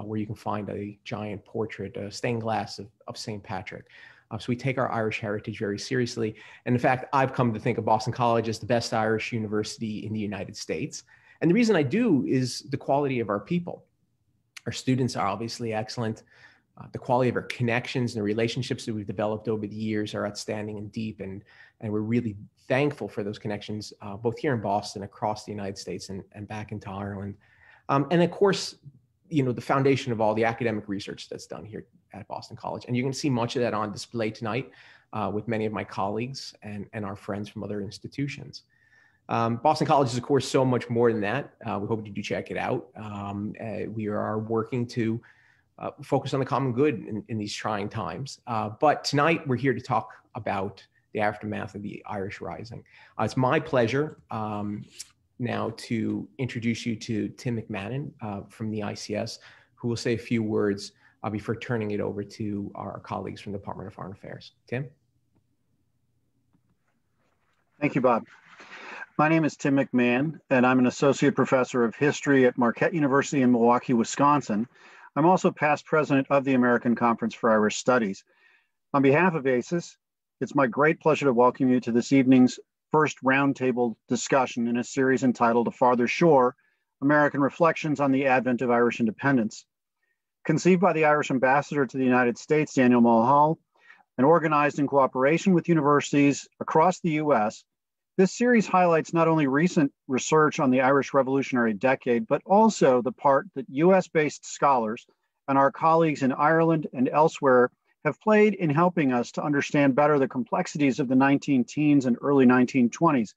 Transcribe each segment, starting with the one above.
where you can find a giant portrait, stained glass of St. Patrick. So we take our Irish heritage very seriously. And in fact, I've come to think of Boston College as the best Irish university in the United States. And the reason I do is the quality of our people. Our students are obviously excellent. The quality of our connections and the relationships that we've developed over the years are outstanding and deep. And we're really thankful for those connections, both here in Boston, across the United States, and back into Ireland. And of course, the foundation of all the academic research that's done here at Boston College. And you can see much of that on display tonight with many of my colleagues and our friends from other institutions. Boston College is, of course, so much more than that. We hope you do check it out. We are working to focus on the common good in these trying times. But tonight, we're here to talk about the aftermath of the Irish Rising. It's my pleasure now to introduce you to Tim Mcmannan from the ICS, who will say a few words before turning it over to our colleagues from the Department of Foreign Affairs. Tim? Thank you, Bob. My name is Tim McMahon, and I'm an associate professor of history at Marquette University in Milwaukee, Wisconsin. I'm also past president of the American Conference for Irish Studies. On behalf of ACES, it's my great pleasure to welcome you to this evening's first roundtable discussion in a series entitled A Farther Shore, American Reflections on the Advent of Irish Independence. Conceived by the Irish ambassador to the United States, Daniel Mulhall, and organized in cooperation with universities across the US, this series highlights not only recent research on the Irish Revolutionary Decade, but also the part that US-based scholars and our colleagues in Ireland and elsewhere have played in helping us to understand better the complexities of the 19-teens and early 1920s.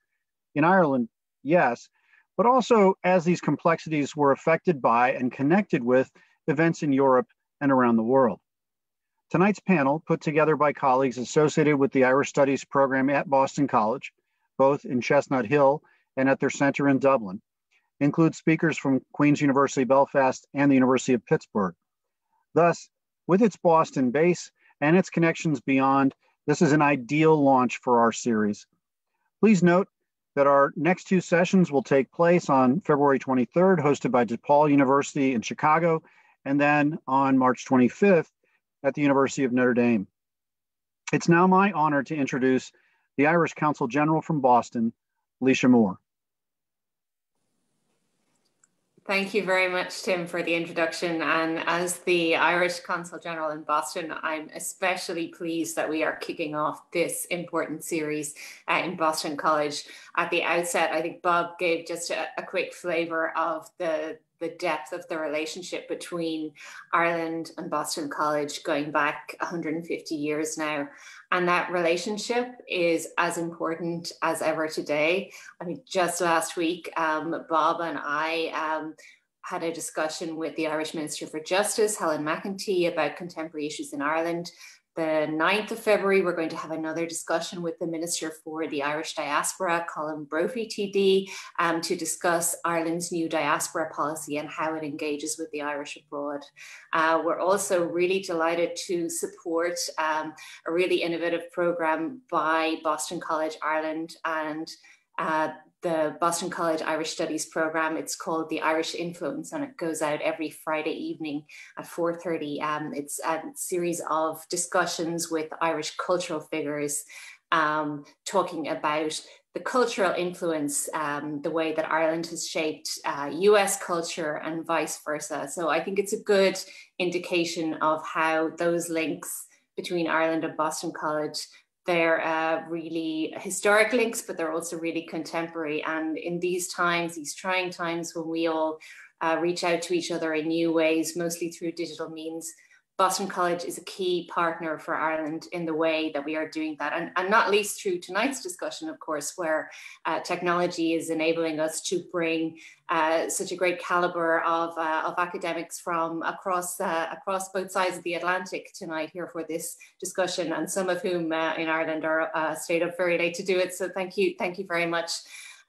In Ireland, yes, but also as these complexities were affected by and connected with events in Europe and around the world. Tonight's panel, put together by colleagues associated with the Irish Studies program at Boston College, both in Chestnut Hill and at their center in Dublin, includes speakers from Queen's University Belfast and the University of Pittsburgh. Thus, with its Boston base and its connections beyond, this is an ideal launch for our series. Please note that our next two sessions will take place on February 23rd, hosted by DePaul University in Chicago, and then on March 25th at the University of Notre Dame. It's now my honor to introduce the Irish Consul General from Boston, Alicia Moore. Thank you very much, Tim, for the introduction. And as the Irish Consul General in Boston, I'm especially pleased that we are kicking off this important series in Boston College. At the outset, I think Bob gave just a quick flavor of the depth of the relationship between Ireland and Boston College going back 150 years now. And that relationship is as important as ever today. I mean, just last week, Bob and I had a discussion with the Irish Minister for Justice, Helen McEntee, about contemporary issues in Ireland. The 9th of February, we're going to have another discussion with the Minister for the Irish Diaspora, Colin Brophy TD, to discuss Ireland's new diaspora policy and how it engages with the Irish abroad. We're also really delighted to support a really innovative program by Boston College Ireland and the Boston College Irish Studies program. It's called The Irish Influence, and it goes out every Friday evening at 4:30. It's a series of discussions with Irish cultural figures talking about the cultural influence, the way that Ireland has shaped US culture and vice versa. So I think it's a good indication of how those links between Ireland and Boston College, they're really historic links, but they're also really contemporary. And in these times, these trying times when we all reach out to each other in new ways, mostly through digital means, Boston College is a key partner for Ireland in the way that we are doing that. And not least through tonight's discussion, of course, where technology is enabling us to bring such a great caliber of academics from across both sides of the Atlantic tonight here for this discussion, and some of whom in Ireland are stayed up very late to do it. So thank you very much.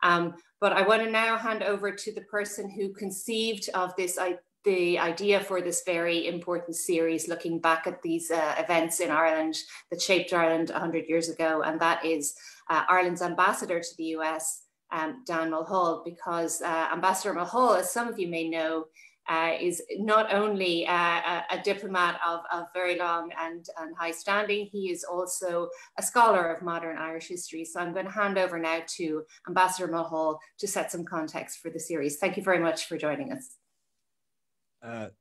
But I want to now hand over to the person who conceived of the idea for this very important series, looking back at these events in Ireland that shaped Ireland 100 years ago, and that is Ireland's ambassador to the US, Dan Mulhall, because Ambassador Mulhall, as some of you may know, is not only a diplomat of very long and high standing, he is also a scholar of modern Irish history. So I'm going to hand over now to Ambassador Mulhall to set some context for the series. Thank you very much for joining us.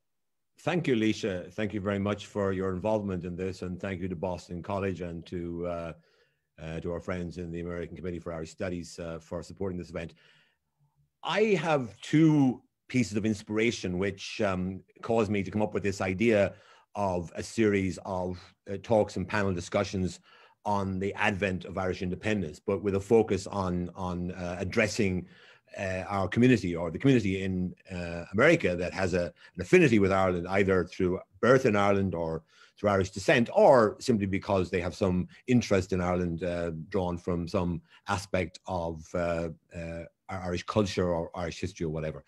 Thank you, Leisha. Thank you very much for your involvement in this, and thank you to Boston College and to our friends in the American Committee for Irish Studies for supporting this event. I have two pieces of inspiration which caused me to come up with this idea of a series of talks and panel discussions on the advent of Irish independence, but with a focus on addressing our community, or the community in America that has an affinity with Ireland, either through birth in Ireland or through Irish descent, or simply because they have some interest in Ireland drawn from some aspect of Irish culture or Irish history or whatever.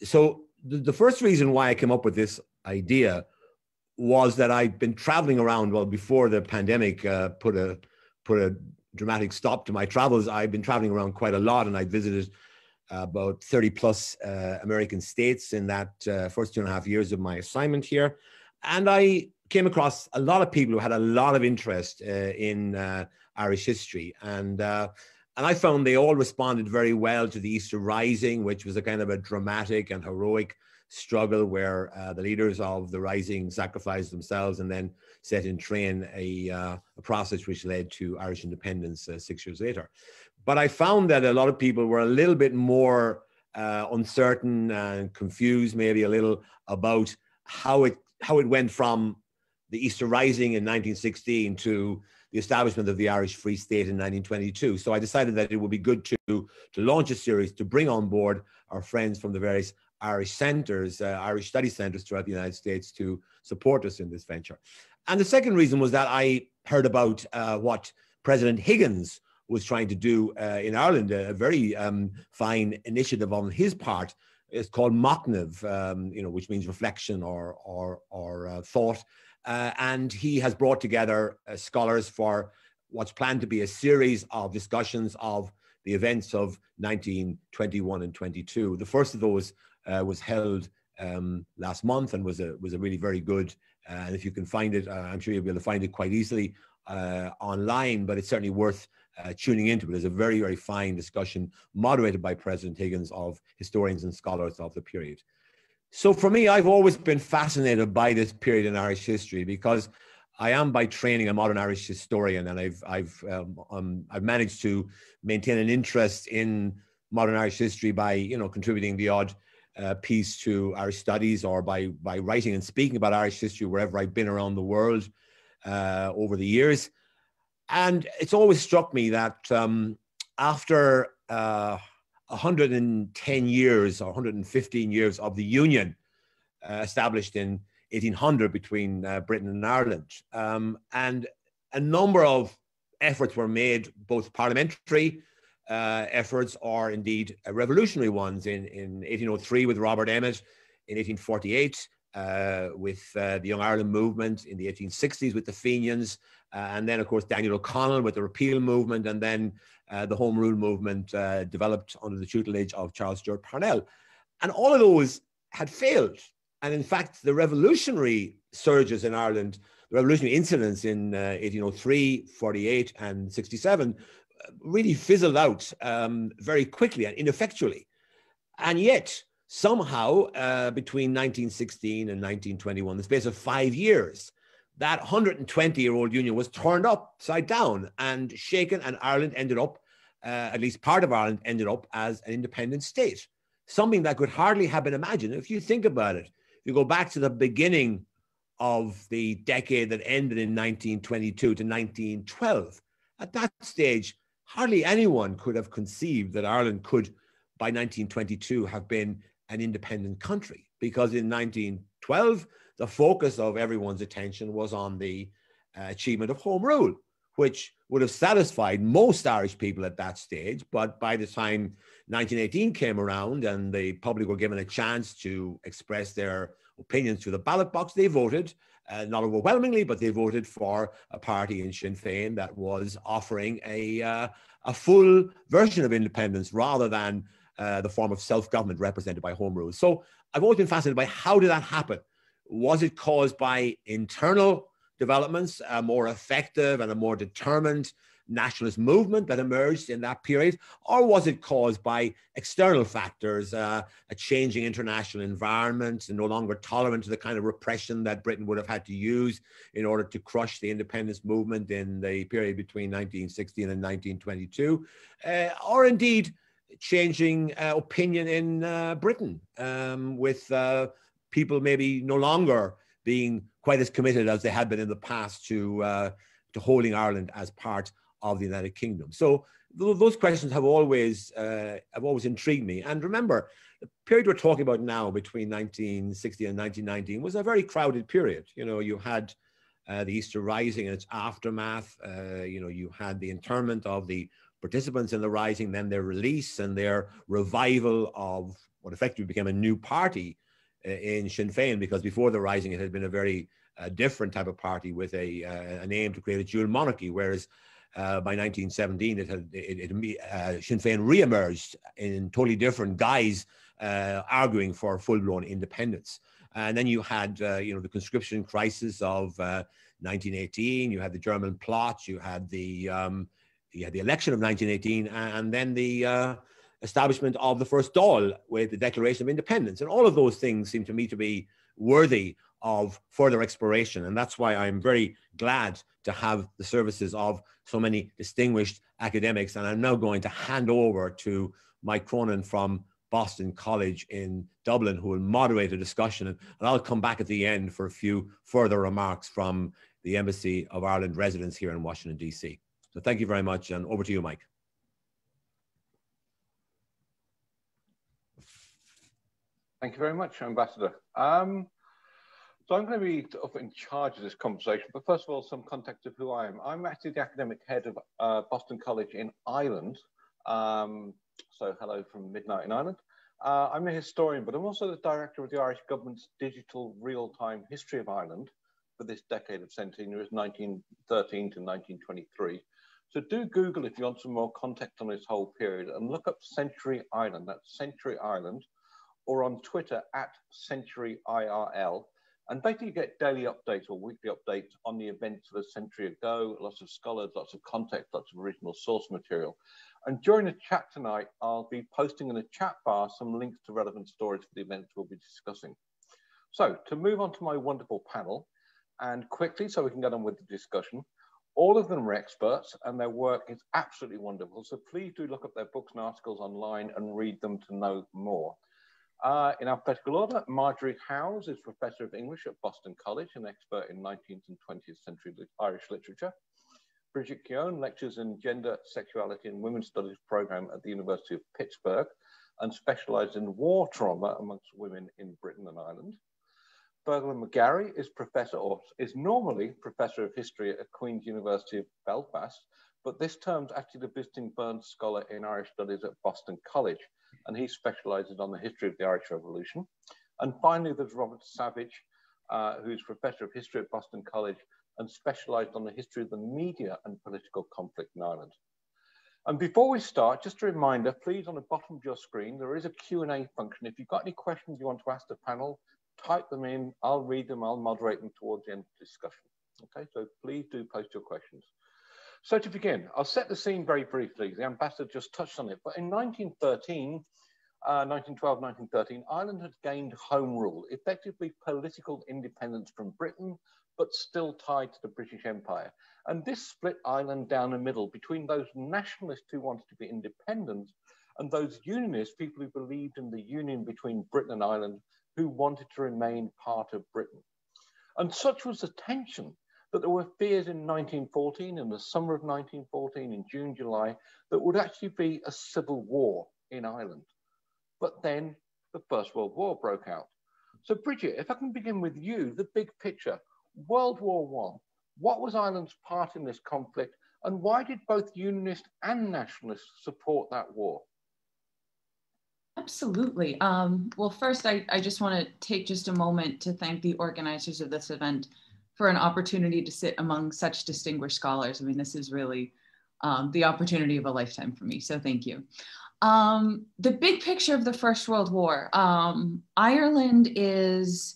So the first reason why I came up with this idea was that I'd been traveling around, well, before the pandemic put a dramatic stop to my travels. I've been traveling around quite a lot, and I visited about 30 plus American states in that first 2.5 years of my assignment here. And I came across a lot of people who had a lot of interest in Irish history. And I found they all responded very well to the Easter Rising, which was a kind of a dramatic and heroic struggle where the leaders of the Rising sacrificed themselves and then set in train a process which led to Irish independence 6 years later. But I found that a lot of people were a little bit more uncertain and confused, maybe a little, about how it went from the Easter Rising in 1916 to the establishment of the Irish Free State in 1922. So I decided that it would be good to launch a series to bring on board our friends from the various Irish centers, Irish study centers throughout the United States to support us in this venture. And the second reason was that I heard about what President Higgins was trying to do in Ireland, a very fine initiative on his part. It's called Mcmannan, which means reflection or thought. And he has brought together scholars for what's planned to be a series of discussions of the events of 1921 and 22. The first of those was held last month and was a really very good. And if you can find it, I'm sure you'll be able to find it quite easily online, but it's certainly worth tuning into it. There's a very, very fine discussion moderated by President Higgins of historians and scholars of the period. So for me, I've always been fascinated by this period in Irish history because I am by training a modern Irish historian, and I've managed to maintain an interest in modern Irish history by contributing the odd piece to Irish studies, or by writing and speaking about Irish history wherever I've been around the world over the years. And it's always struck me that after 110 years or 115 years of the Union established in 1800 between Britain and Ireland, and a number of efforts were made, both parliamentary efforts or indeed revolutionary ones, in 1803 with Robert Emmet, in 1848 with the Young Ireland movement, in the 1860s with the Fenians, and then of course Daniel O'Connell with the repeal movement, and then the Home Rule movement developed under the tutelage of Charles Stewart Parnell. And all of those had failed. And in fact, the revolutionary surges in Ireland, the revolutionary incidents in 1803, 48 and 67 really fizzled out very quickly and ineffectually. And yet, somehow, between 1916 and 1921, the space of 5 years, that 120-year-old Union was turned upside down and shaken, and Ireland ended up, at least part of Ireland ended up as an independent state, something that could hardly have been imagined. If you think about it, if you go back to the beginning of the decade that ended in 1922 to 1912, at that stage, hardly anyone could have conceived that Ireland could, by 1922, have been an independent country, because in 1912, the focus of everyone's attention was on the achievement of Home Rule, which would have satisfied most Irish people at that stage. But by the time 1918 came around and the public were given a chance to express their opinions through the ballot box, they voted, not overwhelmingly, but they voted for a party in Sinn Fein that was offering a full version of independence rather than the form of self-government represented by Home Rule. So I've always been fascinated by how did that happen? Was it caused by internal developments, a more effective and a more determined nationalist movement that emerged in that period? Or was it caused by external factors, a changing international environment, and no longer tolerant to the kind of repression that Britain would have had to use in order to crush the independence movement in the period between 1916 and 1922? Or indeed, changing opinion in Britain with people maybe no longer being quite as committed as they had been in the past to holding Ireland as part of the United Kingdom. So those questions have always intrigued me. And remember, the period we're talking about now between 1960 and 1919 was a very crowded period. You know, you had the Easter Rising and its aftermath. You know, you had the internment of the participants in the Rising, then their release and their revival of what effectively became a new party in Sinn Fein, because before the Rising it had been a very different type of party with an aim to create a dual monarchy, whereas by 1917 Sinn Fein re-emerged in totally different guise, arguing for full-blown independence. And then you had you know, the Conscription Crisis of 1918, you had the German plot, you had the election of 1918, and then the establishment of the first Dáil with the Declaration of Independence. And all of those things seem to me to be worthy of further exploration. And that's why I'm very glad to have the services of so many distinguished academics. And I'm now going to hand over to Mike Cronin from Boston College in Dublin, who will moderate a discussion. And I'll come back at the end for a few further remarks from the Embassy of Ireland residents here in Washington, D.C. So thank you very much, and over to you, Mike. Thank you very much, Ambassador. So I'm going to be in charge of this conversation, but first of all, some context of who I am. I'm actually the academic head of Boston College in Ireland. So hello from midnight in Ireland. I'm a historian, but I'm also the director of the Irish government's digital real-time history of Ireland for this decade of centenary, 1913 to 1923. So do Google if you want some more context on this whole period, and look up Century Ireland. That's Century Ireland, or on Twitter @CenturyIRL. And basically you get daily updates or weekly updates on the events of a century ago, lots of scholars, lots of context, lots of original source material. And during the chat tonight, I'll be posting in the chat bar some links to relevant stories for the events we'll be discussing. So to move on to my wonderful panel, and quickly so we can get on with the discussion, all of them are experts and their work is absolutely wonderful. So please do look up their books and articles online and read them to know more. In alphabetical order, Marjorie Howes is Professor of English at Boston College, an expert in 19th and 20th century Irish literature. Bridget Keown lectures in Gender, Sexuality and Women's Studies program at the University of Pittsburgh and specializes in war trauma amongst women in Britain and Ireland. Fergal McGarry is professor, or is normally Professor of History at Queen's University of Belfast, but this term's actually the visiting Burns Scholar in Irish Studies at Boston College, and he specializes on the history of the Irish Revolution. And finally, there's Robert Savage, who's Professor of History at Boston College and specialized on the history of the media and political conflict in Ireland. And before we start, just a reminder, please, on the bottom of your screen, there is a Q&A function. If you've got any questions you want to ask the panel, type them in, I'll read them, I'll moderate them towards the end of the discussion. Okay, so please do post your questions. So to begin, I'll set the scene very briefly. The ambassador just touched on it, but in 1912, 1913, Ireland had gained home rule, effectively political independence from Britain, but still tied to the British Empire. And this split Ireland down the middle between those nationalists who wanted to be independent and those unionists, people who believed in the union between Britain and Ireland, who wanted to remain part of Britain. And such was the tension that there were fears in 1914, in the summer of 1914, in June, July, that would actually be a civil war in Ireland. But then the First World War broke out. So Bridget, if I can begin with you, the big picture, World War I, what was Ireland's part in this conflict, and why did both unionists and nationalists support that war? Absolutely. Well, first, I just want to take just a moment to thank the organizers of this event for an opportunity to sit among such distinguished scholars. I mean, this is really the opportunity of a lifetime for me, so thank you. The big picture of the First World War, Ireland is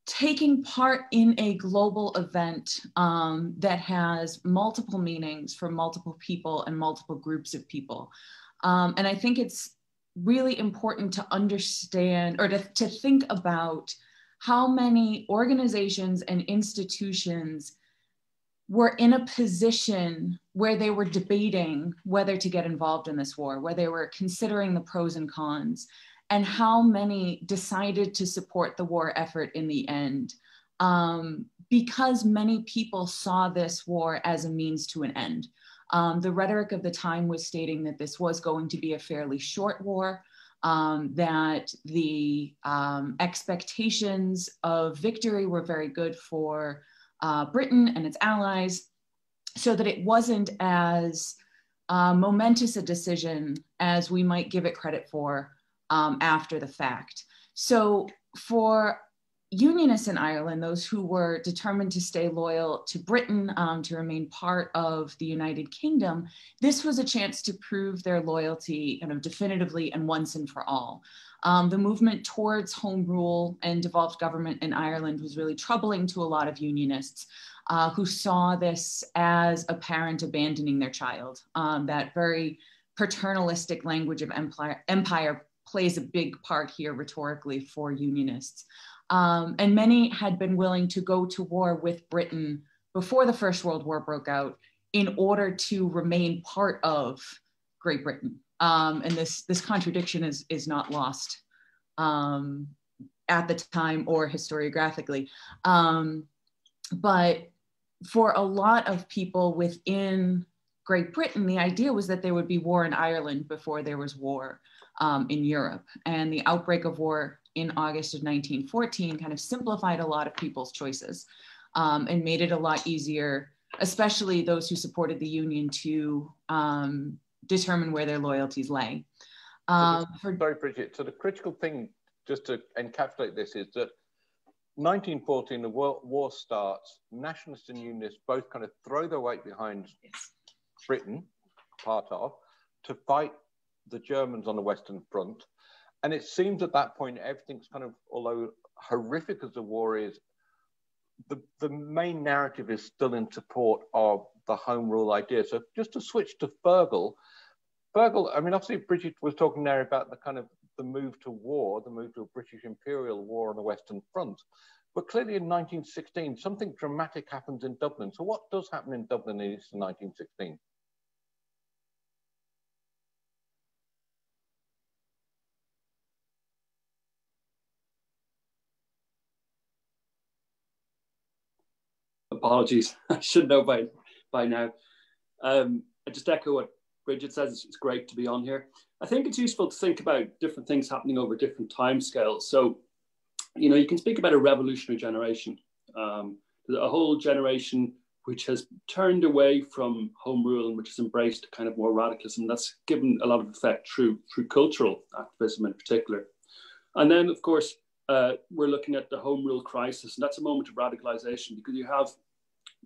taking part in a global event that has multiple meanings for multiple people and multiple groups of people. And I think it's really important to understand or to think about how many organizations and institutions were in a position where they were debating whether to get involved in this war, where they were considering the pros and cons, and how many decided to support the war effort in the end, because many people saw this war as a means to an end. The rhetoric of the time was stating that this was going to be a fairly short war, that the expectations of victory were very good for Britain and its allies, so that it wasn't as momentous a decision as we might give it credit for after the fact. So for Unionists in Ireland, those who were determined to stay loyal to Britain, to remain part of the United Kingdom, this was a chance to prove their loyalty definitively and once and for all. The movement towards home rule and devolved government in Ireland was really troubling to a lot of Unionists who saw this as a parent abandoning their child. That very paternalistic language of empire plays a big part here rhetorically for Unionists. And many had been willing to go to war with Britain before the First World War broke out in order to remain part of Great Britain. And this contradiction is not lost at the time or historiographically. But for a lot of people within Great Britain, the idea was that there would be war in Ireland before there was war in Europe. And the outbreak of war in August of 1914 kind of simplified a lot of people's choices and made it a lot easier, especially those who supported the Union, to determine where their loyalties lay. Sorry, Bridget, so the critical thing, just to encapsulate this, is that 1914, the war starts, nationalists and unionists both kind of throw their weight behind Britain, part of, to fight the Germans on the Western Front. And it seems at that point, everything's kind of, although horrific as the war is, the main narrative is still in support of the home rule idea. So just to switch to Fergal, I mean, obviously Bridget was talking there about the kind of the move to war, the move to a British imperial war on the Western Front. But clearly in 1916, something dramatic happens in Dublin. So what does happen in Dublin in 1916? Apologies, I should know by now. I just echo what Bridget says. It's great to be on here. I think it's useful to think about different things happening over different timescales. So, you can speak about a revolutionary generation, a whole generation which has turned away from home rule and which has embraced kind of more radicalism. That's given a lot of effect through cultural activism in particular. And then, of course, we're looking at the home rule crisis, and that's a moment of radicalization, because you have,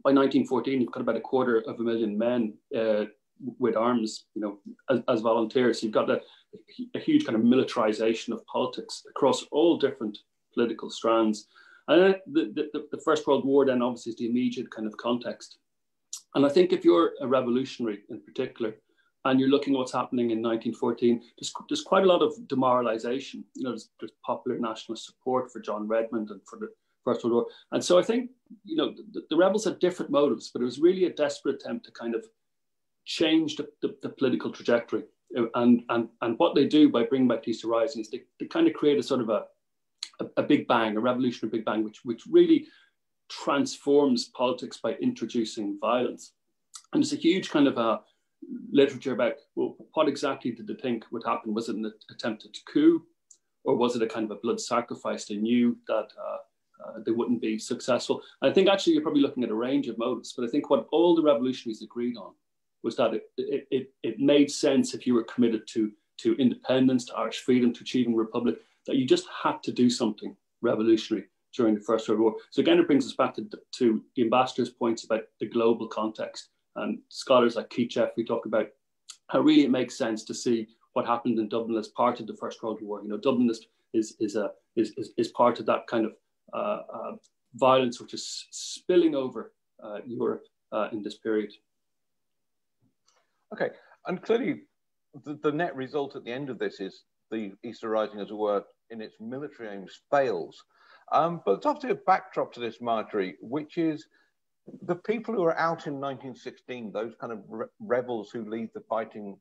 by 1914, you've got about 250,000 men with arms, as volunteers. So you've got a huge kind of militarization of politics across all different political strands. And the First World War then obviously is the immediate kind of context. And I think if you're a revolutionary in particular, and you're looking at what's happening in 1914, there's quite a lot of demoralization. There's popular nationalist support for John Redmond and for the First World War. And so I think, the rebels had different motives, but it was really a desperate attempt to kind of change the political trajectory. And what they do by bringing back these rising is they kind of create a sort of a big bang, a revolutionary big bang, which really transforms politics by introducing violence. And there's a huge kind of literature about, well, what exactly did they think would happen? Was it an attempted coup, or was it a kind of a blood sacrifice? They knew that they wouldn't be successful. And I think actually you're probably looking at a range of motives, but I think what all the revolutionaries agreed on was that it made sense, if you were committed to independence, to Irish freedom, to achieving republic, that you just had to do something revolutionary during the First World War. So again, it brings us back to the ambassador's points about the global context. And scholars like Keith Jeffrey talk about how really it makes sense to see what happened in Dublin as part of the First World War. You know, Dublin is part of that kind of violence which is spilling over Europe in this period. Okay, and clearly the net result at the end of this is the Easter Rising, as it were, in its military aims fails. But it's obviously a backdrop to this, Marjorie, which is the people who are out in 1916, those kind of rebels who lead the fighting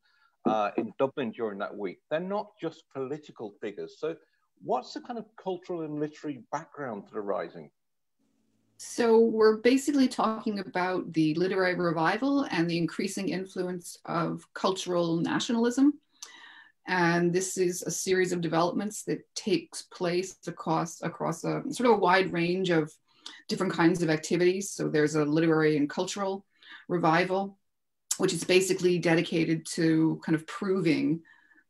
in Dublin during that week, they're not just political figures. So what's the kind of cultural and literary background to the Rising? So we're basically talking about the literary revival and the increasing influence of cultural nationalism. And this is a series of developments that takes place across a sort of a wide range of different kinds of activities. So there's a literary and cultural revival, which is basically dedicated to kind of proving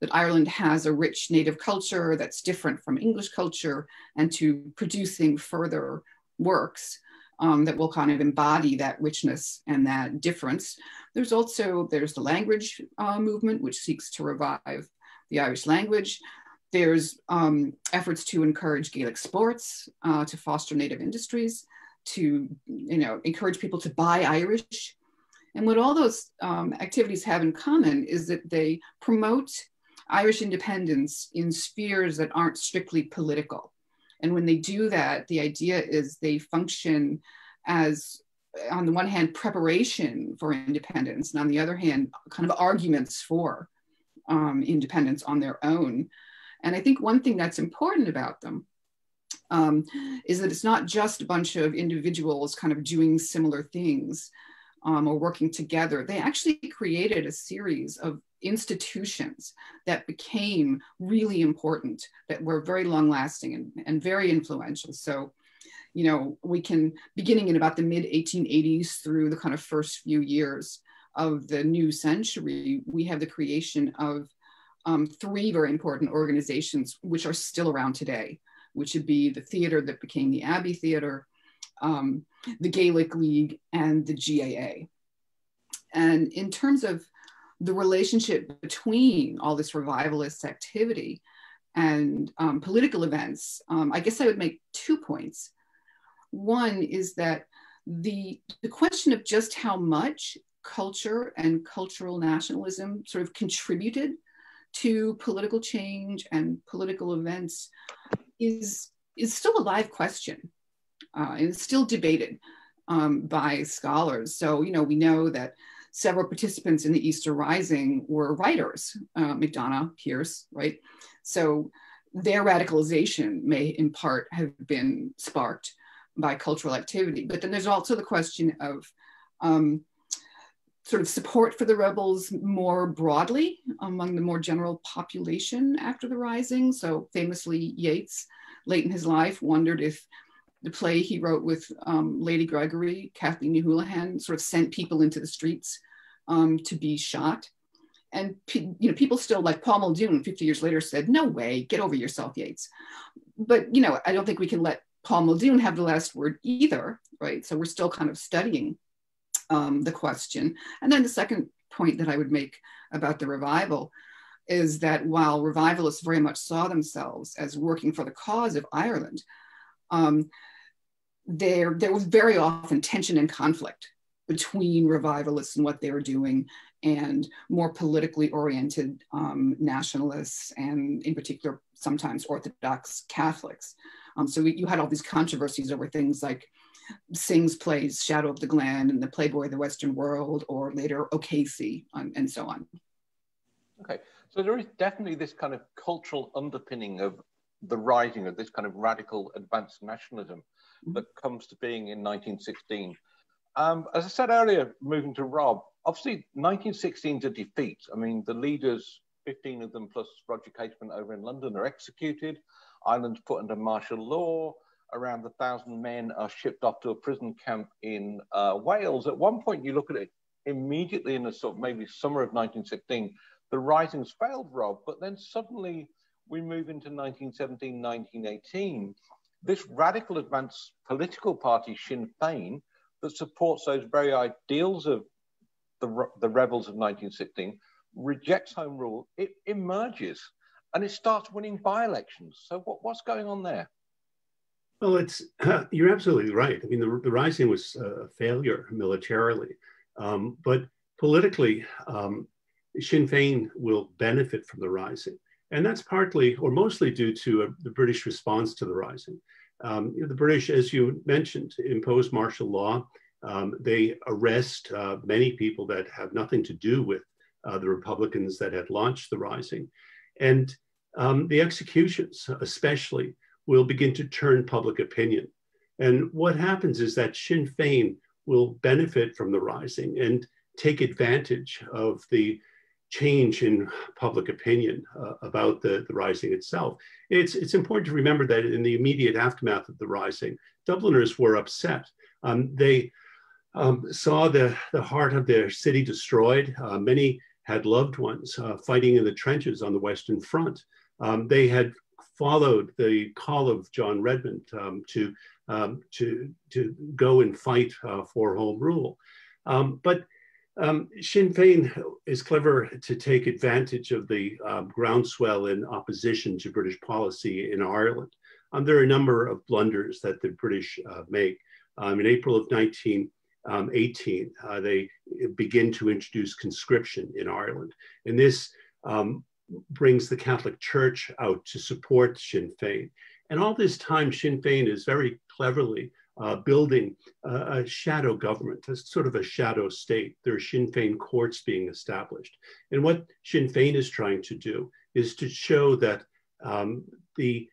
that Ireland has a rich native culture that's different from English culture, and to producing further works that will kind of embody that richness and that difference. There's the language movement, which seeks to revive the Irish language. There's efforts to encourage Gaelic sports, to foster native industries, to encourage people to buy Irish. And what all those activities have in common is that they promote Irish independence in spheres that aren't strictly political. And when they do that, the idea is they function as, on the one hand, preparation for independence, and on the other hand, kind of arguments for independence on their own. And I think one thing that's important about them is that it's not just a bunch of individuals kind of doing similar things or working together. They actually created a series of institutions that became really important, that were very long lasting and very influential. So, we can, beginning in about the mid 1880s through the kind of first few years of the new century, we have the creation of three very important organizations which are still around today, which would be the theater that became the Abbey Theater, the Gaelic League, and the GAA. And in terms of the relationship between all this revivalist activity and political events, I guess I would make 2 points. One is that the question of just how much culture and cultural nationalism sort of contributed to political change and political events is still a live question. And it's still debated by scholars. So, we know that several participants in the Easter Rising were writers, McDonough, Pierce, right? So their radicalization may in part have been sparked by cultural activity. But then there's also the question of sort of support for the rebels more broadly among the more general population after the Rising. So famously, Yeats, late in his life, wondered if the play he wrote with Lady Gregory, Kathleen New Houlihan, sort of sent people into the streets to be shot. And people still, like Paul Muldoon 50 years later, said, "No way, get over yourself, Yeats." But I don't think we can let Paul Muldoon have the last word either, right? So we're still kind of studying the question. And then the second point that I would make about the revival is that while revivalists very much saw themselves as working for the cause of Ireland, there was very often tension and conflict between revivalists and what they were doing and more politically oriented nationalists, and in particular, sometimes Orthodox Catholics. So you had all these controversies over things like Synge's plays, Shadow of the Glen and The Playboy of the Western World, or later O'Casey, and so on. Okay, so there is definitely this kind of cultural underpinning of the rising of this kind of radical advanced nationalism that comes to being in 1916. As I said earlier, moving to Rob, obviously 1916 is a defeat. I mean, the leaders, 15 of them plus Roger Casement over in London, are executed. Ireland's put under martial law. Around 1,000 men are shipped off to a prison camp in Wales. At one point, you look at it immediately in the sort of maybe summer of 1916, the rising's failed, Rob, but then suddenly we move into 1917, 1918. This radical advanced political party, Sinn Fein, that supports those very ideals of the rebels of 1916, rejects home rule, it emerges and it starts winning by-elections. So what's going on there? Well, it's you're absolutely right. I mean, the rising was a failure militarily, but politically, Sinn Fein will benefit from the rising. And that's partly or mostly due to the British response to the rising. The British, as you mentioned, impose martial law. They arrest many people that have nothing to do with the Republicans that had launched the rising. And the executions, especially, will begin to turn public opinion. And what happens is that Sinn Fein will benefit from the rising and take advantage of the change in public opinion about the rising itself. It's important to remember that in the immediate aftermath of the rising, Dubliners were upset. They saw the heart of their city destroyed. Many had loved ones fighting in the trenches on the Western Front. They had followed the call of John Redmond to go and fight for home rule. But Sinn Fein is clever to take advantage of the groundswell in opposition to British policy in Ireland. There are a number of blunders that the British make. In April of 1918, they begin to introduce conscription in Ireland. And this brings the Catholic Church out to support Sinn Fein. And all this time, Sinn Fein is very cleverly building a shadow government, a sort of a shadow state. There are Sinn Fein courts being established. And what Sinn Fein is trying to do is to show that the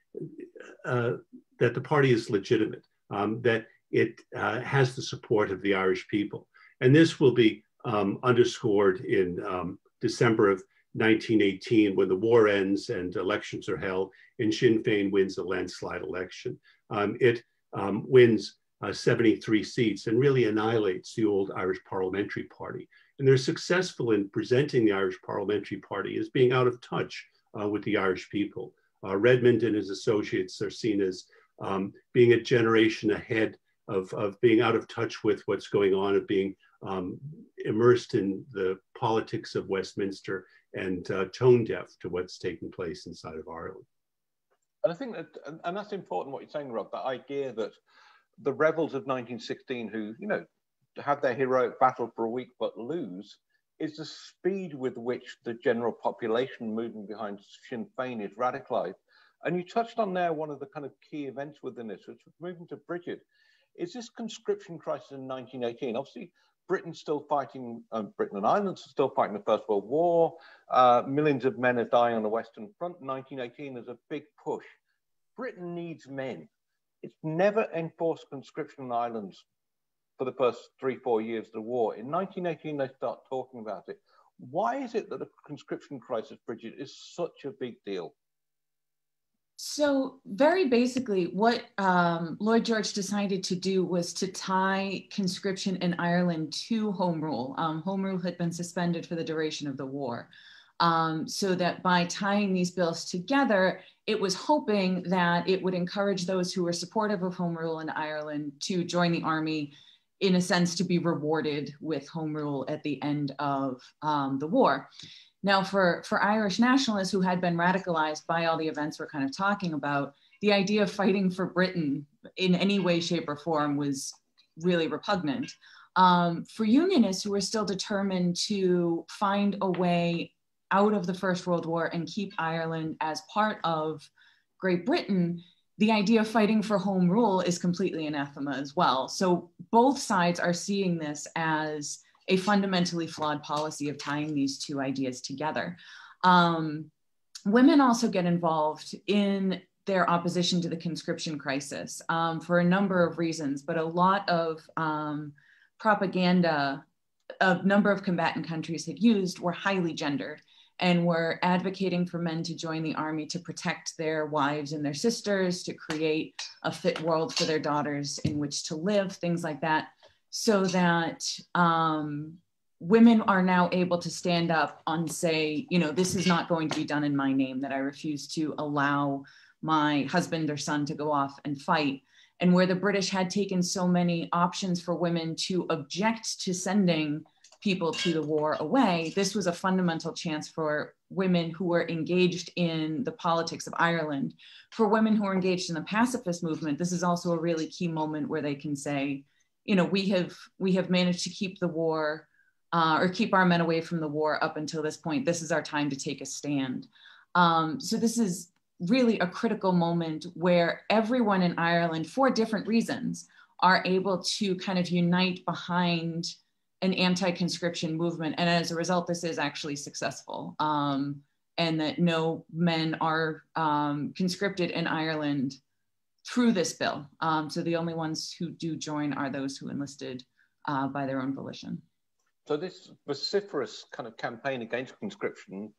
party is legitimate, that it has the support of the Irish people. And this will be underscored in December of 1918, when the war ends and elections are held, and Sinn Fein wins a landslide election. It wins 73 seats and really annihilates the old Irish Parliamentary Party. And they're successful in presenting the Irish Parliamentary Party as being out of touch with the Irish people. Redmond and his associates are seen as being a generation ahead of being out of touch with what's going on, of being immersed in the politics of Westminster and tone deaf to what's taking place inside of Ireland. And I think that, and that's important what you're saying, Rob, that idea that the rebels of 1916 who, you know, have their heroic battle for a week but lose, is the speed with which the general population moving behind Sinn Fein is radicalized. And you touched on there one of the kind of key events within this, which was moving to Bridget, is this conscription crisis in 1918. Obviously, Britain's still fighting, Britain and Ireland are still fighting the First World War. Millions of men are dying on the Western Front. 1918 is a big push. Britain needs men. It's never enforced conscription in Ireland for the first 3-4 years of the war. In 1918, they start talking about it. Why is it that the conscription crisis, Bridget, is such a big deal? So very basically, what Lloyd George decided to do was to tie conscription in Ireland to Home Rule. Home Rule had been suspended for the duration of the war. So that by tying these bills together, it was hoping that it would encourage those who were supportive of Home Rule in Ireland to join the army, in a sense, to be rewarded with Home Rule at the end of the war. Now, for Irish nationalists who had been radicalized by all the events we're kind of talking about, the idea of fighting for Britain in any way, shape, or form was really repugnant. For Unionists who were still determined to find a way out of the First World War and keep Ireland as part of Great Britain, the idea of fighting for Home Rule is completely anathema as well. So both sides are seeing this as a fundamentally flawed policy of tying these two ideas together. Women also get involved in their opposition to the conscription crisis for a number of reasons, but a lot of propaganda a number of combatant countries had used were highly gendered and were advocating for men to join the army to protect their wives and their sisters, to create a fit world for their daughters in which to live, things like that, so that women are now able to stand up and say, you know, this is not going to be done in my name, that I refuse to allow my husband or son to go off and fight. And where the British had taken so many options for women to object to sending people to the war away, this was a fundamental chance for women who were engaged in the politics of Ireland. For women who are engaged in the pacifist movement, this is also a really key moment where they can say, you know, we have managed to keep the war or keep our men away from the war up until this point. This is our time to take a stand. So this is really a critical moment where everyone in Ireland, for different reasons, are able to kind of unite behind an anti-conscription movement. And as a result, this is actually successful. And that no men are conscripted in Ireland through this bill. So the only ones who do join are those who enlisted by their own volition. So this vociferous kind of campaign against conscription,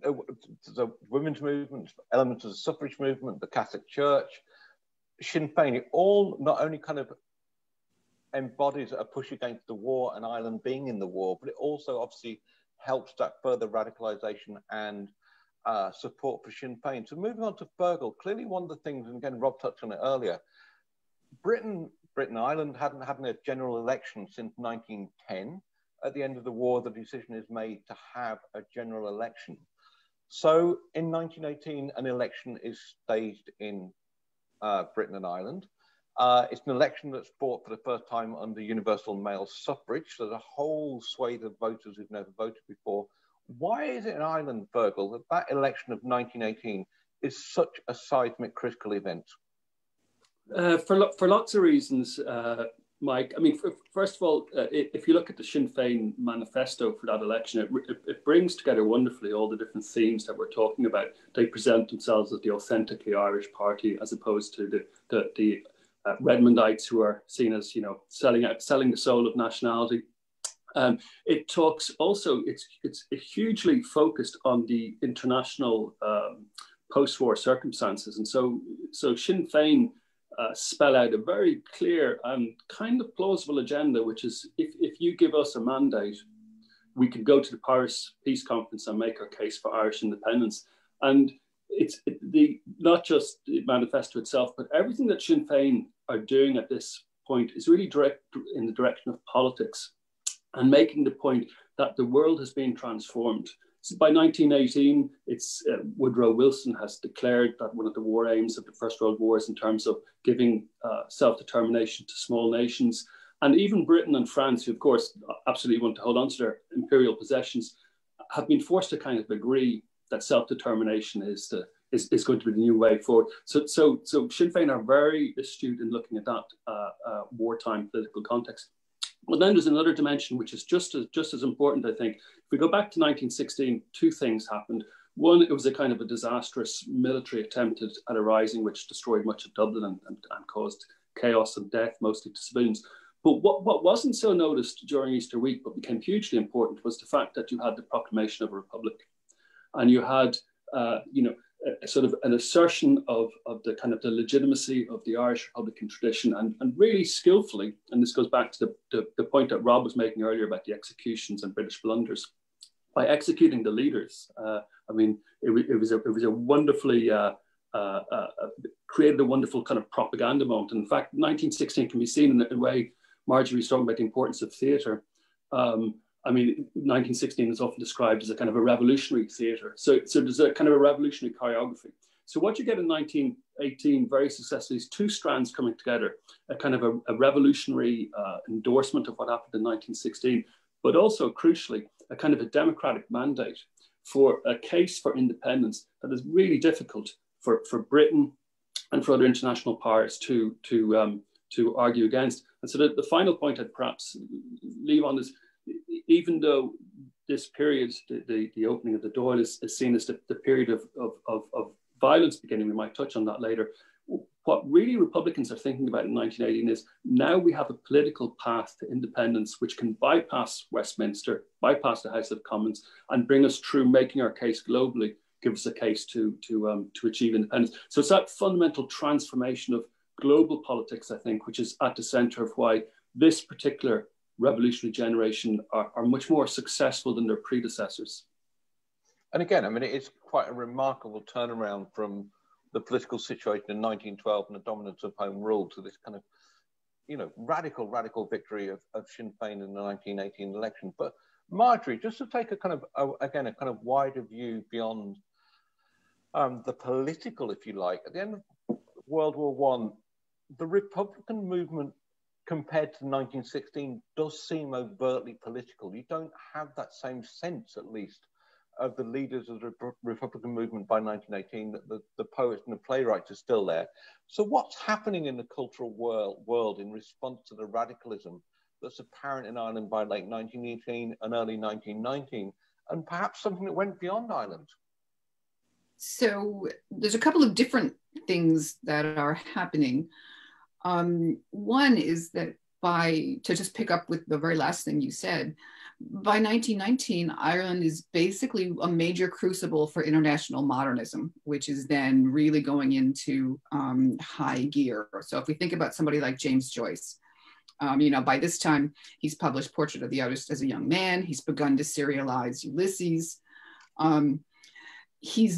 the women's movement, elements of the suffrage movement, the Catholic Church, Sinn Féin, it all not only kind of embodies a push against the war and Ireland being in the war, but it also obviously helps that further radicalisation and support for Sinn Féin. So moving on to Fergal, clearly one of the things, and again, Rob touched on it earlier, Britain and Ireland hadn't had a general election since 1910. At the end of the war, the decision is made to have a general election. So in 1918, an election is staged in Britain and Ireland. It's an election that's fought for the first time under universal male suffrage. So there's a whole swathe of voters who've never voted before. Why is it in Ireland, Fergal, that election of 1918 is such a seismic critical event? For lots of reasons, Mike. I mean, first of all, if you look at the Sinn Féin manifesto for that election, it brings together wonderfully all the different themes that we're talking about. They present themselves as the authentically Irish party, as opposed to the Redmondites who are seen as, you know, selling the soul of nationality. It talks also, it's hugely focused on the international post-war circumstances, and so Sinn Féin spell out a very clear and kind of plausible agenda, which is if you give us a mandate, we could go to the Paris Peace Conference and make our case for Irish independence. And it's not just the manifesto itself, but everything that Sinn Féin are doing at this point is really direct in the direction of politics and making the point that the world has been transformed. By 1918, Woodrow Wilson has declared that one of the war aims of the First World War is in terms of giving self-determination to small nations. And even Britain and France, who of course absolutely want to hold on to their imperial possessions, have been forced to kind of agree that self-determination is going to be the new way forward. So Sinn Féin are very astute in looking at that wartime political context. Well, then there's another dimension which is just as important, I think. If we go back to 1916, two things happened. One, it was a kind of a disastrous military attempt at a rising which destroyed much of Dublin and caused chaos and death, mostly to civilians. But what wasn't so noticed during Easter week, but became hugely important, was the fact that you had the proclamation of a republic. And you had, a sort of an assertion of the kind of the legitimacy of the Irish Republican tradition, and really skillfully, and this goes back to the point that Rob was making earlier about the executions and British blunders, by executing the leaders. I mean, it was a wonderfully created a wonderful kind of propaganda moment. And in fact, 1916 can be seen in a way. Marjorie was talking about the importance of theatre. I mean, 1916 is often described as a kind of a revolutionary theatre. So there's a kind of a revolutionary choreography. So what you get in 1918 very successfully is two strands coming together, a kind of a revolutionary endorsement of what happened in 1916, but also crucially, a kind of a democratic mandate for a case for independence that is really difficult for Britain and for other international powers to argue against. And so the final point I'd perhaps leave on is, even though this period, the opening of the Dáil, is seen as the period of violence beginning, we might touch on that later, what really Republicans are thinking about in 1918 is, now we have a political path to independence which can bypass Westminster, bypass the House of Commons, and bring us through making our case globally, give us a case to achieve independence. So it's that fundamental transformation of global politics, I think, which is at the center of why this particular revolutionary generation are much more successful than their predecessors. And again, I mean, it is quite a remarkable turnaround from the political situation in 1912 and the dominance of Home Rule to this kind of you know, radical victory of Sinn Féin in the 1918 election. But Marjorie, just to take a kind of, again, a kind of wider view beyond the political, if you like, at the end of World War I, the Republican movement compared to 1916 does seem overtly political. You don't have that same sense, at least, of the leaders of the Republican movement by 1918, that the poets and the playwrights are still there. So what's happening in the cultural world in response to the radicalism that's apparent in Ireland by late 1918 and early 1919, and perhaps something that went beyond Ireland? So there's a couple of different things that are happening. One is that to just pick up with the very last thing you said, by 1919, Ireland is basically a major crucible for international modernism, which is then really going into high gear. So if we think about somebody like James Joyce, you know, by this time, he's published Portrait of the Artist as a young man. He's begun to serialize Ulysses. He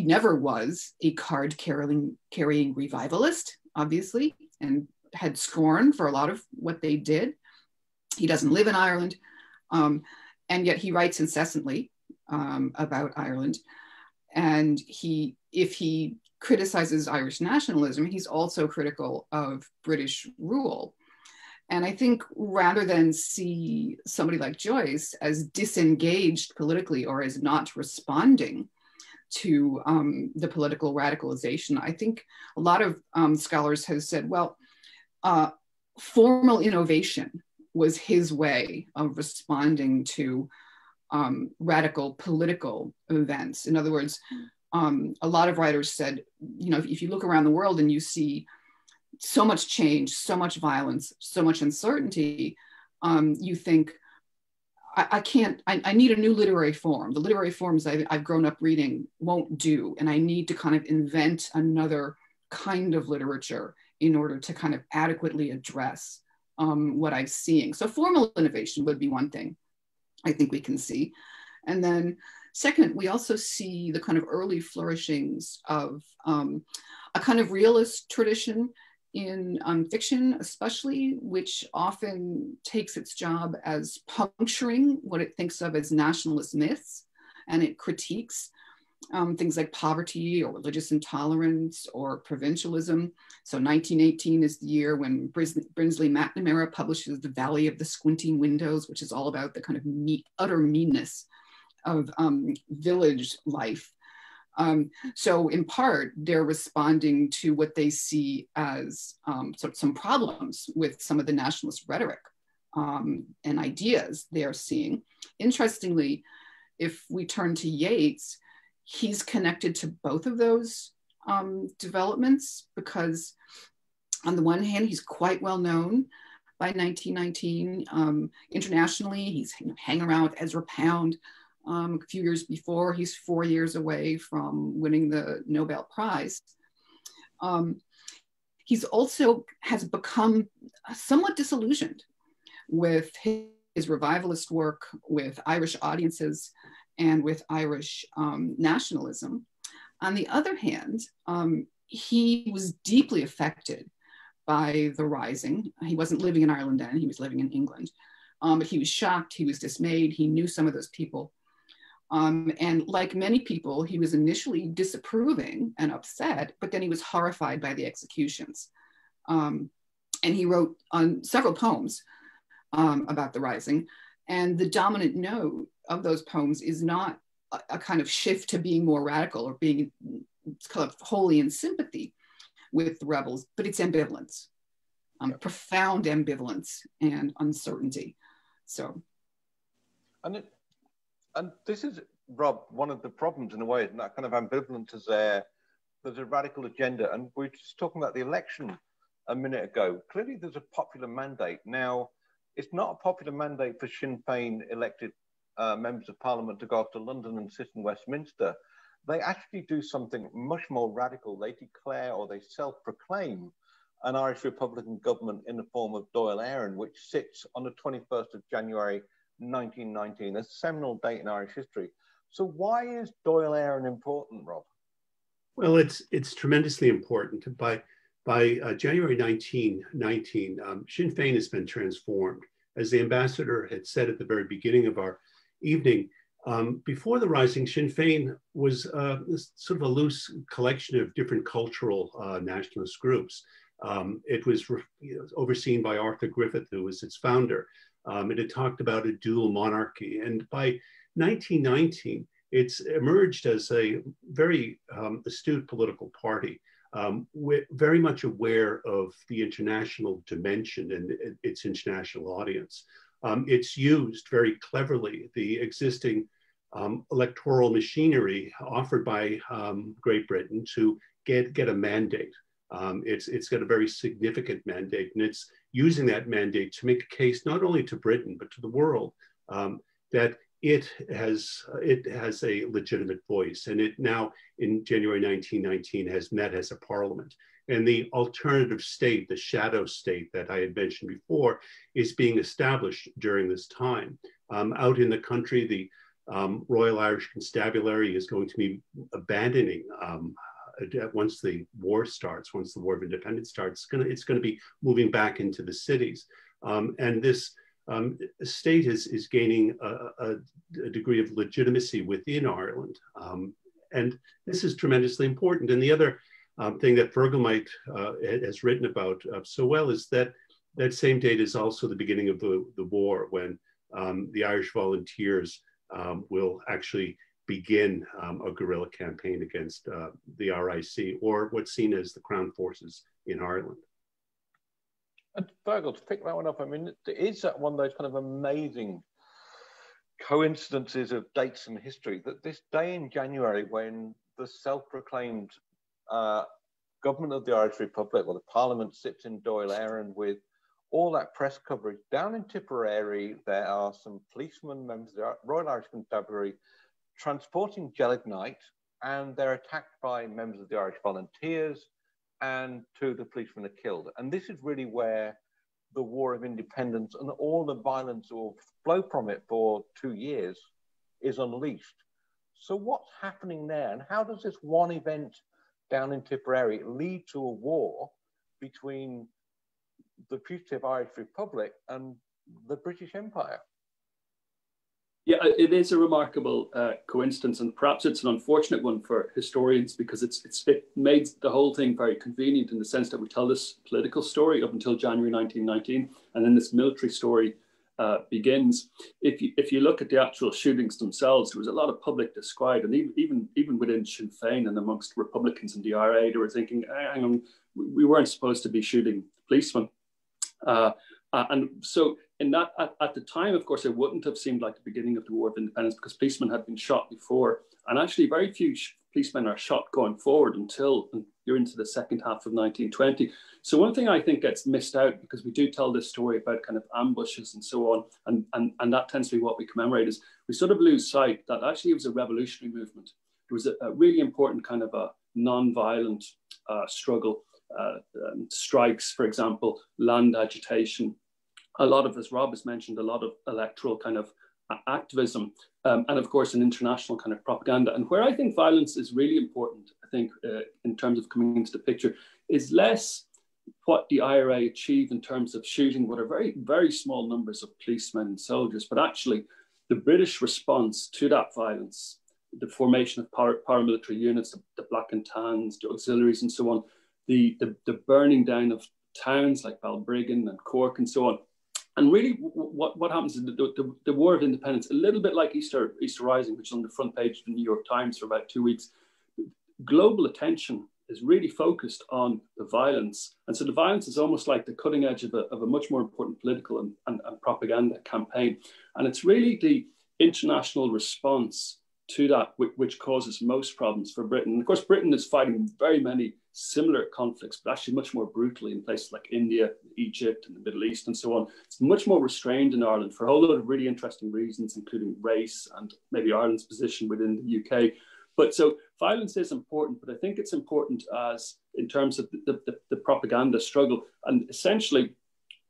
never was a card-carrying revivalist, obviously, and had scorn for a lot of what they did. He doesn't live in Ireland, and yet he writes incessantly about Ireland. And if he criticizes Irish nationalism, he's also critical of British rule. And I think rather than see somebody like Joyce as disengaged politically or as not responding to the political radicalization, I think a lot of scholars have said, well, formal innovation was his way of responding to radical political events. In other words, a lot of writers said, you know, if you look around the world and you see so much change, so much violence, so much uncertainty, you think, I need a new literary form. The literary forms I've grown up reading won't do. And I need to kind of invent another kind of literature in order to kind of adequately address what I'm seeing. So formal innovation would be one thing I think we can see. And then second, we also see the kind of early flourishings of a kind of realist tradition in fiction, especially, which often takes its job as puncturing what it thinks of as nationalist myths, and it critiques things like poverty or religious intolerance or provincialism. So 1918 is the year when Brinsley McNamara publishes The Valley of the Squinting Windows, which is all about the kind of utter meanness of village life. So in part, they're responding to what they see as some problems with some of the nationalist rhetoric and ideas they're seeing. Interestingly, if we turn to Yeats, he's connected to both of those developments, because on the one hand, he's quite well known by 1919. Internationally, he's hanging around with Ezra Pound. A few years before, he's 4 years away from winning the Nobel Prize. He's also has become somewhat disillusioned with his revivalist work with Irish audiences and with Irish nationalism. On the other hand, he was deeply affected by the Rising. He wasn't living in Ireland then, he was living in England. But he was shocked, he was dismayed, he knew some of those people. And like many people, he was initially disapproving and upset, but then he was horrified by the executions. And he wrote several poems about the Rising. And the dominant note of those poems is not a kind of shift to being more radical or being kind of wholly in sympathy with the rebels, but it's ambivalence, profound ambivalence and uncertainty. So. And this is, Rob, one of the problems in a way, that kind of ambivalence is there. There's a radical agenda. And we were just talking about the election a minute ago. Clearly there's a popular mandate. Now, it's not a popular mandate for Sinn Féin elected members of parliament to go off to London and sit in Westminster. They actually do something much more radical. They declare, or they self-proclaim, an Irish Republican government in the form of Dáil Éireann, which sits on the 21st of January 1919, a seminal date in Irish history. So why is Dáil Éireann important, Rob? Well, it's tremendously important. By by January 1919, Sinn Fein has been transformed. As the ambassador had said at the very beginning of our evening, before the rising, Sinn Fein was sort of a loose collection of different cultural nationalist groups. It was overseen by Arthur Griffith, who was its founder. It had talked about a dual monarchy. And by 1919, it's emerged as a very astute political party, very much aware of the international dimension and its international audience. It's used very cleverly the existing electoral machinery offered by Great Britain to get a mandate. It's got a very significant mandate, and it's using that mandate to make a case not only to Britain but to the world that it has a legitimate voice, and it now in January 1919 has met as a parliament. And the alternative state, the shadow state that I had mentioned before, is being established during this time. Out in the country, the Royal Irish Constabulary is going to be abandoning once the war starts, once the War of Independence starts. It's going to be moving back into the cities, and this state is gaining a degree of legitimacy within Ireland, and this is tremendously important. And the other thing that Fergalmite has written about so well is that that same date is also the beginning of the war, when the Irish volunteers will actually begin a guerrilla campaign against the RIC, or what's seen as the Crown Forces in Ireland. And Fergal, to pick that one up, I mean, is that one of those kind of amazing coincidences of dates in history, that this day in January, when the self-proclaimed government of the Irish Republic, or the Parliament, sits in Dáil Éireann with all that press coverage, down in Tipperary, there are some policemen, members of the Royal Irish Constabulary, transporting gelignite, and they're attacked by members of the Irish Volunteers, and two of the policemen are killed. And this is really where the War of Independence and all the violence that will flow from it for 2 years is unleashed. So what's happening there, and how does this one event down in Tipperary lead to a war between the fugitive Irish Republic and the British Empire? Yeah, it is a remarkable coincidence, and perhaps it's an unfortunate one for historians, because it made the whole thing very convenient in the sense that we tell this political story up until January 1919, and then this military story begins. If you look at the actual shootings themselves, there was a lot of public disquiet, and even within Sinn Féin and amongst Republicans in the IRA, they were thinking, hang on, we weren't supposed to be shooting policemen. And so in that, at the time, of course, it wouldn't have seemed like the beginning of the War of Independence, because policemen had been shot before. And actually very few policemen are shot going forward until you're into the second half of 1920. So one thing I think gets missed out, because we do tell this story about kind of ambushes and so on, and that tends to be what we commemorate, is we sort of lose sight that actually it was a revolutionary movement. It was a really important kind of a non-violent struggle. Strikes, for example, land agitation, a lot of, as Rob has mentioned, a lot of electoral kind of activism, and of course an international kind of propaganda. And where I think violence is really important, I think, in terms of coming into the picture, is less what the IRA achieved in terms of shooting what are very, very small numbers of policemen and soldiers, but actually the British response to that violence, the formation of paramilitary units, the Black and Tans, the auxiliaries and so on, the burning down of towns like Balbriggan and Cork and so on. And really what happens is the War of Independence, a little bit like Easter Rising, which is on the front page of the New York Times for about 2 weeks, global attention is really focused on the violence. And so the violence is almost like the cutting edge of a much more important political and propaganda campaign. And it's really the international response to that which causes most problems for Britain. And of course, Britain is fighting very many similar conflicts, but actually much more brutally in places like India, Egypt, and the Middle East, and so on. It's much more restrained in Ireland for a whole lot of really interesting reasons, including race and maybe Ireland's position within the UK. But so violence is important, but I think it's important as in terms of the propaganda struggle. And essentially,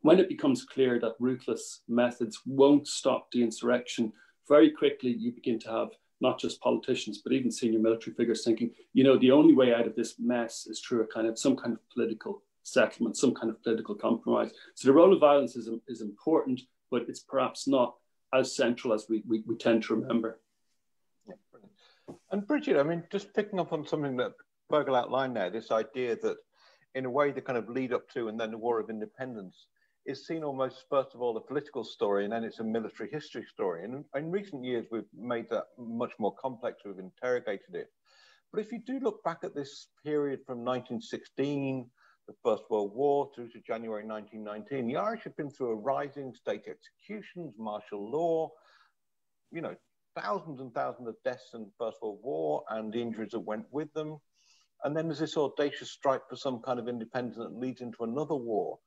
when it becomes clear that ruthless methods won't stop the insurrection, very quickly you begin to have not just politicians, but even senior military figures thinking, you know, the only way out of this mess is through some kind of political settlement, some kind of political compromise. So the role of violence is important, but it's perhaps not as central as we tend to remember. Yeah, brilliant. And Bridget, I mean, just picking up on something that Fergal outlined there, this idea that in a way the kind of lead up to and then the War of Independence is seen almost, first of all, a political story, and then it's a military history story. And in recent years, we've made that much more complex, we've interrogated it. But if you do look back at this period from 1916, the First World War, through to January 1919, the Irish have been through a rising state executions, martial law, you know, thousands and thousands of deaths in the First World War and the injuries that went with them. And then there's this audacious strike for some kind of independence that leads into another war.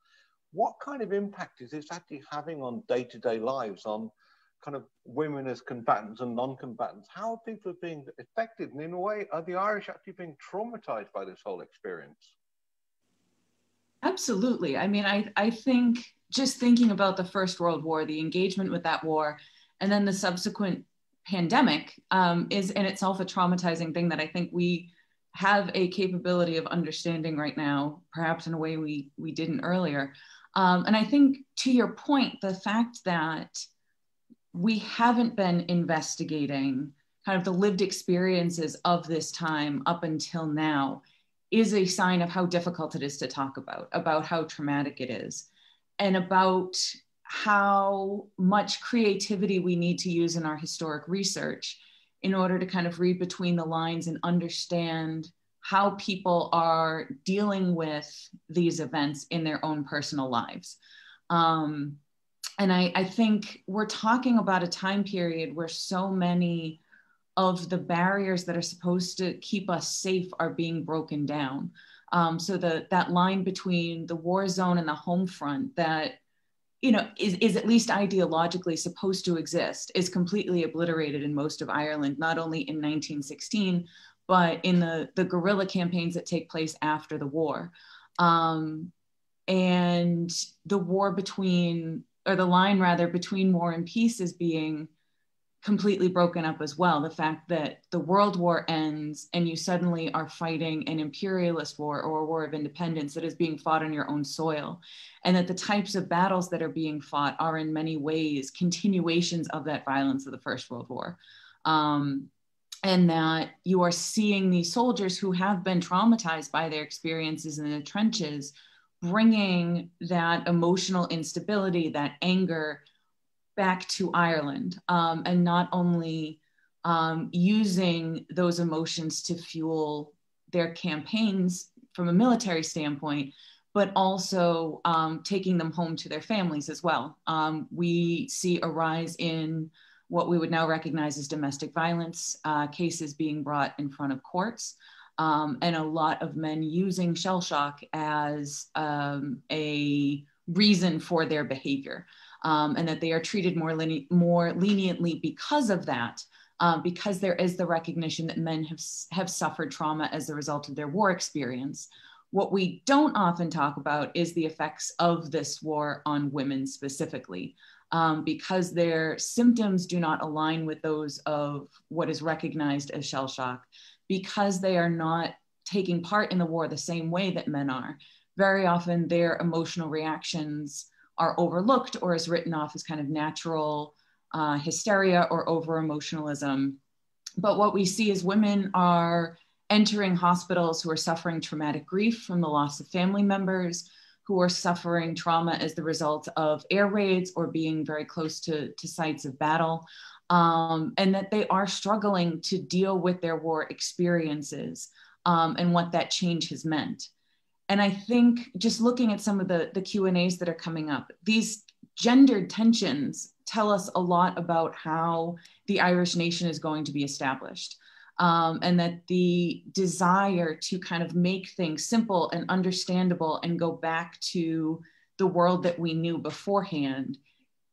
What kind of impact is this actually having on day-to-day lives, on kind of women as combatants and non-combatants? How are people being affected? And in a way, are the Irish actually being traumatized by this whole experience? Absolutely. I mean, I think just thinking about the First World War, the engagement with that war, and then the subsequent pandemic is in itself a traumatizing thing that I think we have a capability of understanding right now, perhaps in a way we didn't earlier. And I think, to your point, the fact that we haven't been investigating kind of the lived experiences of this time up until now is a sign of how difficult it is to talk about how traumatic it is, and about how much creativity we need to use in our historic research in order to kind of read between the lines and understand how people are dealing with these events in their own personal lives. And I think we're talking about a time period where so many of the barriers that are supposed to keep us safe are being broken down. So that line between the war zone and the home front that, you know, is at least ideologically supposed to exist is completely obliterated in most of Ireland, not only in 1916, but in the guerrilla campaigns that take place after the war. And the war between, or the line rather, between war and peace is being completely broken up as well. The fact that the World War ends and you suddenly are fighting an imperialist war or a war of independence that is being fought on your own soil, and that the types of battles that are being fought are in many ways continuations of that violence of the First World War. And that you are seeing these soldiers who have been traumatized by their experiences in the trenches, bringing that emotional instability, that anger back to Ireland, and not only using those emotions to fuel their campaigns from a military standpoint, but also taking them home to their families as well. We see a rise in what we would now recognize as domestic violence cases being brought in front of courts, and a lot of men using shell shock as a reason for their behavior, and that they are treated more leniently because of that, because there is the recognition that men have suffered trauma as a result of their war experience. What we don't often talk about is the effects of this war on women specifically. Because their symptoms do not align with those of what is recognized as shell shock, because they are not taking part in the war the same way that men are. Very often their emotional reactions are overlooked or is written off as kind of natural hysteria or over-emotionalism. But what we see is women are entering hospitals who are suffering traumatic grief from the loss of family members, who are suffering trauma as the result of air raids or being very close to sites of battle, and that they are struggling to deal with their war experiences and what that change has meant. And I think just looking at some of the Q&As that are coming up, these gendered tensions tell us a lot about how the Irish nation is going to be established. And that the desire to kind of make things simple and understandable and go back to the world that we knew beforehand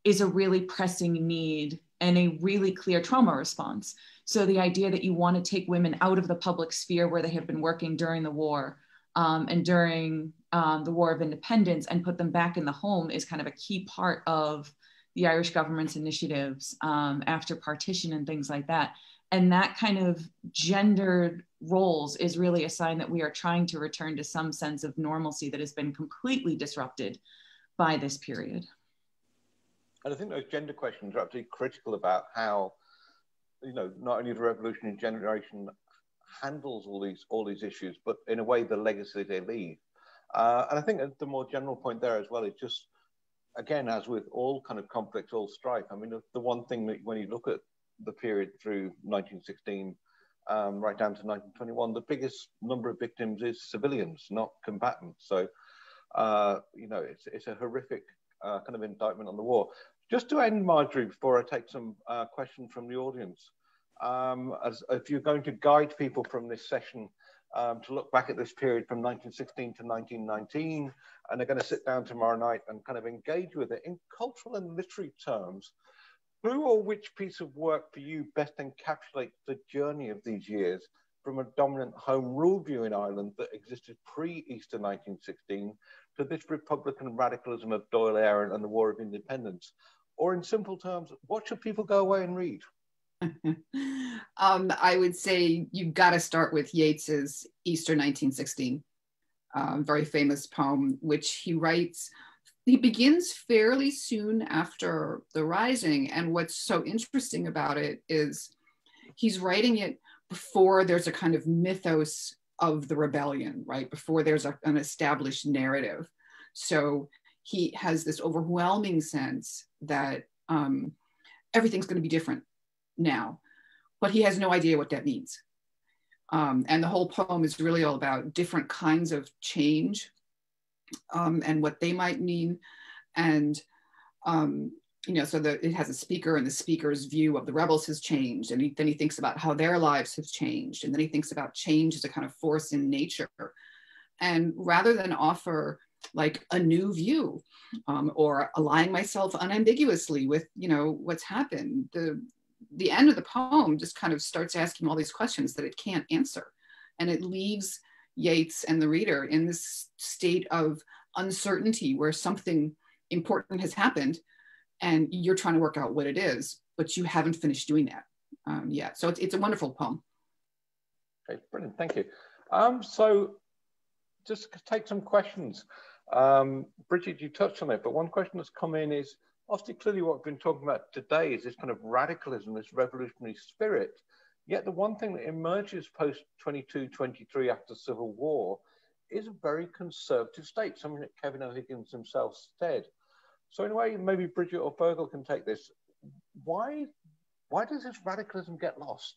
is a really pressing need and a really clear trauma response. So the idea that you want to take women out of the public sphere where they have been working during the war and during the War of Independence and put them back in the home is kind of a key part of the Irish government's initiatives after partition and things like that. And that kind of gendered roles is really a sign that we are trying to return to some sense of normalcy that has been completely disrupted by this period. And I think those gender questions are absolutely critical about how, you know, not only the revolutionary generation handles all these issues, but in a way the legacy they leave. And I think the more general point there as well is just, again, as with all kind of conflict, all strife, I mean, the one thing that when you look at the period through 1916 right down to 1921, the biggest number of victims is civilians, not combatants. So, you know, it's a horrific kind of indictment on the war. Just to end, Marjorie, before I take some questions from the audience, as if you're going to guide people from this session to look back at this period from 1916 to 1919, and they're going to sit down tomorrow night and kind of engage with it in cultural and literary terms, who or which piece of work for you best encapsulates the journey of these years from a dominant home rule view in Ireland that existed pre-Easter 1916 to this Republican radicalism of Dáil Éireann and the War of Independence? Or in simple terms, what should people go away and read? I would say you've got to start with Yeats's Easter 1916, very famous poem, which he writes. He begins fairly soon after the Rising. And what's so interesting about it is he's writing it before there's a kind of mythos of the rebellion, right? Before there's an established narrative. So he has this overwhelming sense that everything's going to be different now, but he has no idea what that means. And the whole poem is really all about different kinds of change and what they might mean. And, you know, so it has a speaker, and the speaker's view of the rebels has changed. And then he thinks about how their lives have changed. And then he thinks about change as a kind of force in nature. And rather than offer like a new view or align myself unambiguously with, you know, what's happened, the end of the poem just kind of starts asking all these questions that it can't answer. And it leaves Yeats and the reader in this state of uncertainty where something important has happened and you're trying to work out what it is, but you haven't finished doing that yet. So it's a wonderful poem. Okay, brilliant, thank you. So just take some questions. Bridget, you touched on it, but one question that's come in is, obviously, clearly what we've been talking about today is this kind of radicalism, this revolutionary spirit. Yet the one thing that emerges post-22-23 after the Civil War is a very conservative state, something that Kevin O'Higgins himself said. So in a way, maybe Bridget or Fergal can take this. Why does this radicalism get lost?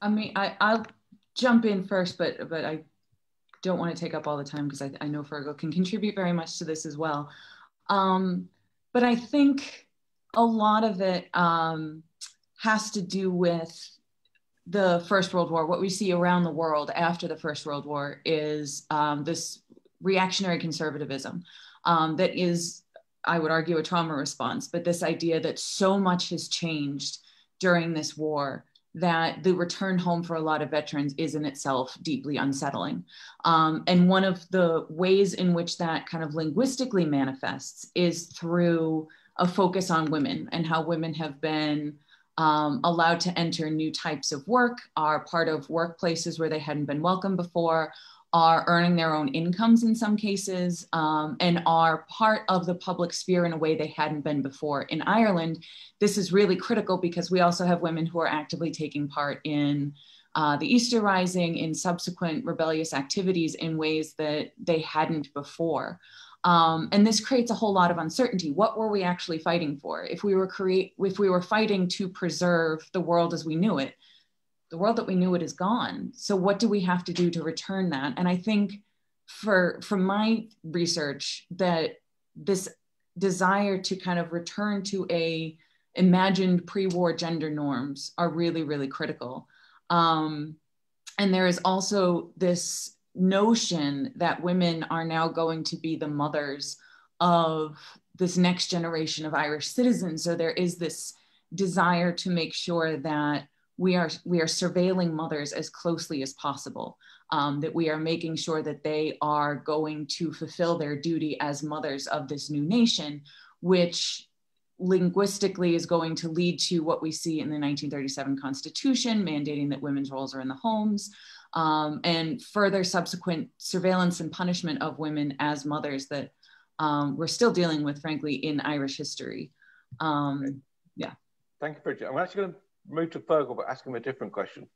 I mean, I'll jump in first, but I don't want to take up all the time because I know Fergal can contribute very much to this as well. But I think a lot of it has to do with the First World War. What we see around the world after the First World War is this reactionary conservatism that is, I would argue, a trauma response, but this idea that so much has changed during this war that the return home for a lot of veterans is in itself deeply unsettling. And one of the ways in which that kind of linguistically manifests is through a focus on women and how women have been allowed to enter new types of work, are part of workplaces where they hadn't been welcome before, are earning their own incomes in some cases, and are part of the public sphere in a way they hadn't been before. In Ireland, this is really critical because we also have women who are actively taking part in the Easter Rising, in subsequent rebellious activities in ways that they hadn't before. And this creates a whole lot of uncertainty. What were we actually fighting for? If we were fighting to preserve the world as we knew it, the world that we knew it is gone. So what do we have to do to return that? And I think from my research that this desire to kind of return to a imagined pre-war gender norms are really, really critical. And there is also this notion that women are now going to be the mothers of this next generation of Irish citizens. So there is this desire to make sure that we are surveilling mothers as closely as possible, that we are making sure that they are going to fulfill their duty as mothers of this new nation, which linguistically is going to lead to what we see in the 1937 Constitution, mandating that women's roles are in the homes, and further subsequent surveillance and punishment of women as mothers that we're still dealing with, frankly, in Irish history. Yeah. Thank you, Bridget. I'm actually going to move to Fergal, but ask him a different question.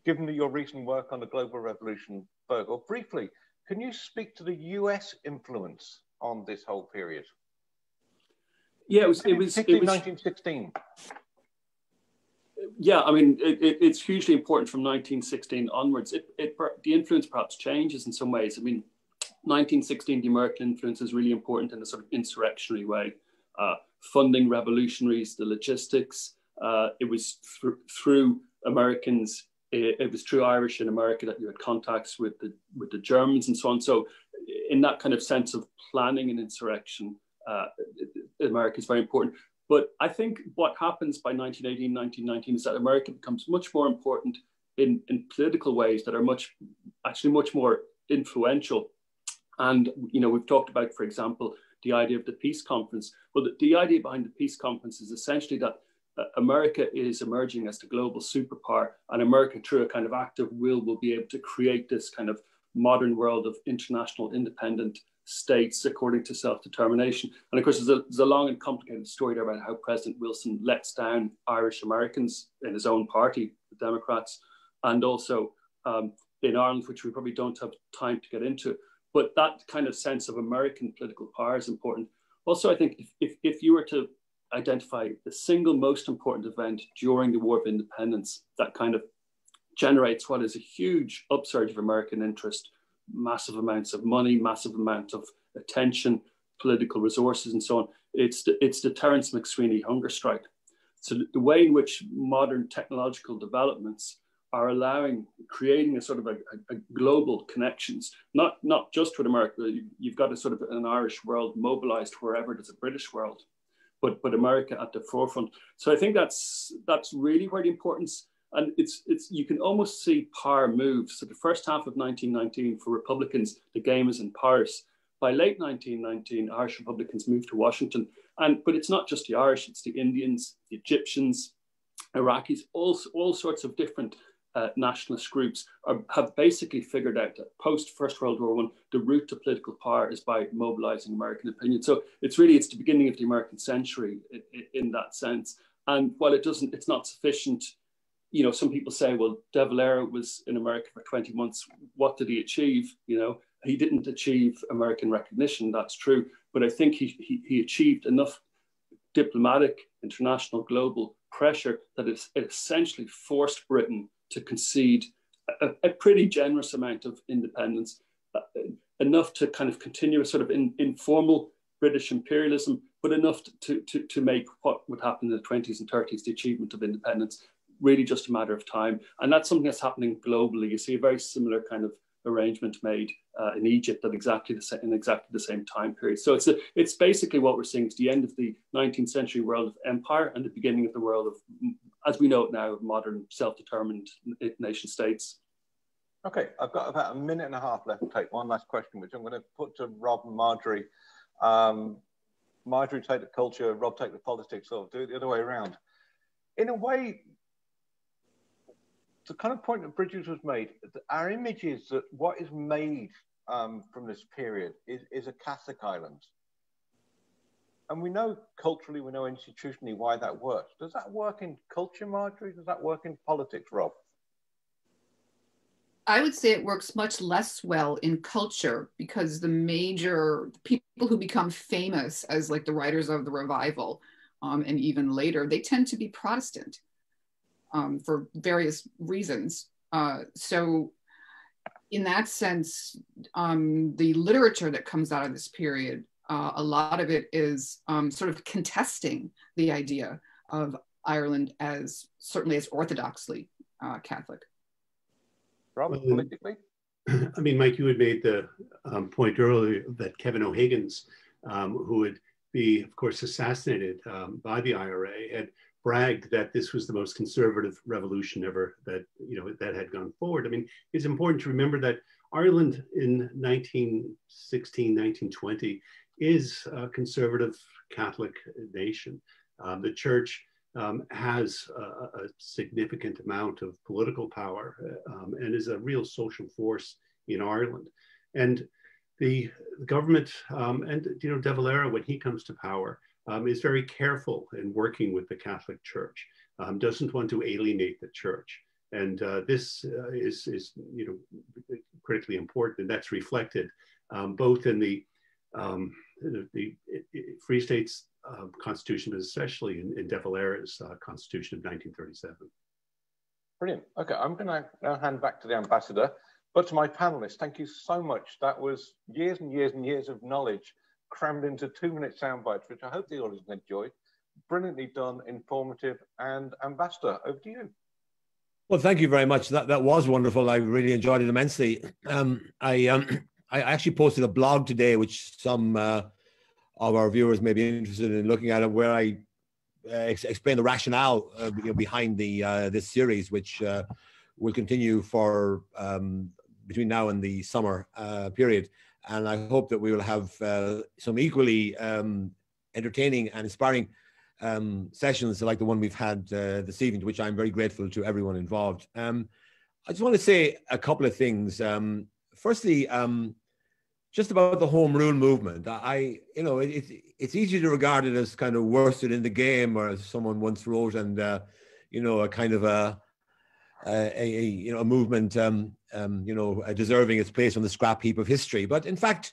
Given your recent work on the global revolution, Fergal, briefly, can you speak to the US influence on this whole period? Yeah, it was 1916. Yeah, I mean, it's hugely important from 1916 onwards. The influence perhaps changes in some ways. I mean, 1916, the American influence is really important in a sort of insurrectionary way, funding revolutionaries, the logistics. It was through Americans, it was through Irish in America that you had contacts with the Germans and so on. So in that kind of sense of planning an insurrection, America is very important. But I think what happens by 1918, 1919 is that America becomes much more important in political ways that are much more influential. And, you know, we've talked about, for example, the idea of the peace conference. Well, the idea behind the peace conference is essentially that America is emerging as the global superpower, and America, through a kind of act of will be able to create this kind of modern world of international independent states according to self-determination. And of course, there's a long and complicated story there about how President Wilson lets down Irish Americans in his own party, the Democrats, and also in Ireland, which we probably don't have time to get into. But that kind of sense of American political power is important. Also, I think if you were to identify the single most important event during the War of Independence that kind of generates what is a huge upsurge of American interest, massive amounts of money, massive amount of attention, political resources, and so on, it's the Terence McSweeney hunger strike. So the way in which modern technological developments are creating a sort of a global connections, not just with America. You've got a sort of an Irish world mobilized wherever there's a British world, but America at the forefront. So I think that's really where the importance, and it's you can almost see power move. So the first half of 1919 for Republicans, the game is in Paris. By late 1919, Irish Republicans moved to Washington, but it's not just the Irish; it's the Indians, the Egyptians, Iraqis, all sorts of different nationalist groups have basically figured out that post First World War I, the route to political power is by mobilizing American opinion. So it's the beginning of the American century in that sense. And while it's not sufficient, you know, some people say, well, De Valera was in America for 20 months. What did he achieve? You know, he didn't achieve American recognition. That's true. But I think he achieved enough diplomatic, international, global pressure that it essentially forced Britain to concede a pretty generous amount of independence, enough to kind of continue a sort of informal British imperialism, but enough to make what would happen in the 20s and 30s, the achievement of independence, really just a matter of time. And that's something that's happening globally. You see a very similar kind of arrangement made in Egypt in exactly the same time period. So it's basically what we're seeing is the end of the 19th century world of empire and the beginning of the world of, as we know it now, modern self-determined nation states. Okay, I've got about a minute and a half left to take one last question, which I'm going to put to Rob and Marjorie. Marjorie, take the culture, Rob, take the politics, or do it the other way around. In a way, the kind of point that Bridget was made, our image is that what is made from this period is a Catholic island. And we know culturally, we know institutionally why that works. Does that work in culture, Marjorie? Does that work in politics, Rob? I would say it works much less well in culture because the major people who become famous as like the writers of the revival and even later, they tend to be Protestant for various reasons. So in that sense, the literature that comes out of this period, a lot of it is sort of contesting the idea of Ireland as certainly as orthodoxly Catholic. Rob, politically? I mean, Mike, you had made the point earlier that Kevin O'Higgins, who would be, of course, assassinated by the IRA, had bragged that this was the most conservative revolution ever that, you know, that had gone forward. I mean, it's important to remember that Ireland in 1916, 1920 is a conservative Catholic nation. The church has a significant amount of political power and is a real social force in Ireland. And the government, and De Valera, when he comes to power, is very careful in working with the Catholic Church, doesn't want to alienate the church. And this is critically important, and that's reflected both in the Free States Constitution, but especially in De Valera's Constitution of 1937. Brilliant. Okay, I'm going to now hand back to the ambassador, but to my panelists, thank you so much. That was years and years and years of knowledge crammed into 2-minute sound bites, which I hope the audience enjoyed. Brilliantly done, informative, and ambassador, over to you. Well, thank you very much. That was wonderful. I really enjoyed it immensely. I actually posted a blog today, which some of our viewers may be interested in looking at, it, where I explain the rationale behind this series, which will continue for between now and the summer period. And I hope that we will have some equally entertaining and inspiring sessions like the one we've had this evening, to which I'm very grateful to everyone involved. I just want to say a couple of things. Firstly, just about the Home Rule movement. It's easy to regard it as kind of worsted in the game, or as someone once wrote, and a kind of a movement, deserving its place on the scrap heap of history. But in fact,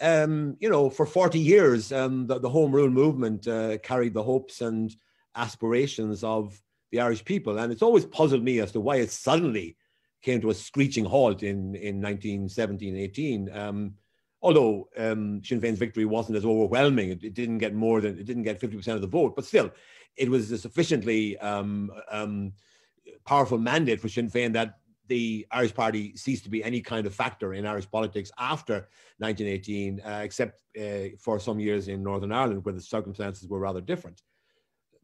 for 40 years, the Home Rule movement carried the hopes and aspirations of the Irish people. And it's always puzzled me as to why it suddenly came to a screeching halt in 1917-18. Although Sinn Féin's victory wasn't as overwhelming, it didn't get 50% of the vote, but still, it was a sufficiently powerful mandate for Sinn Féin that the Irish Party ceased to be any kind of factor in Irish politics after 1918, except for some years in Northern Ireland, where the circumstances were rather different.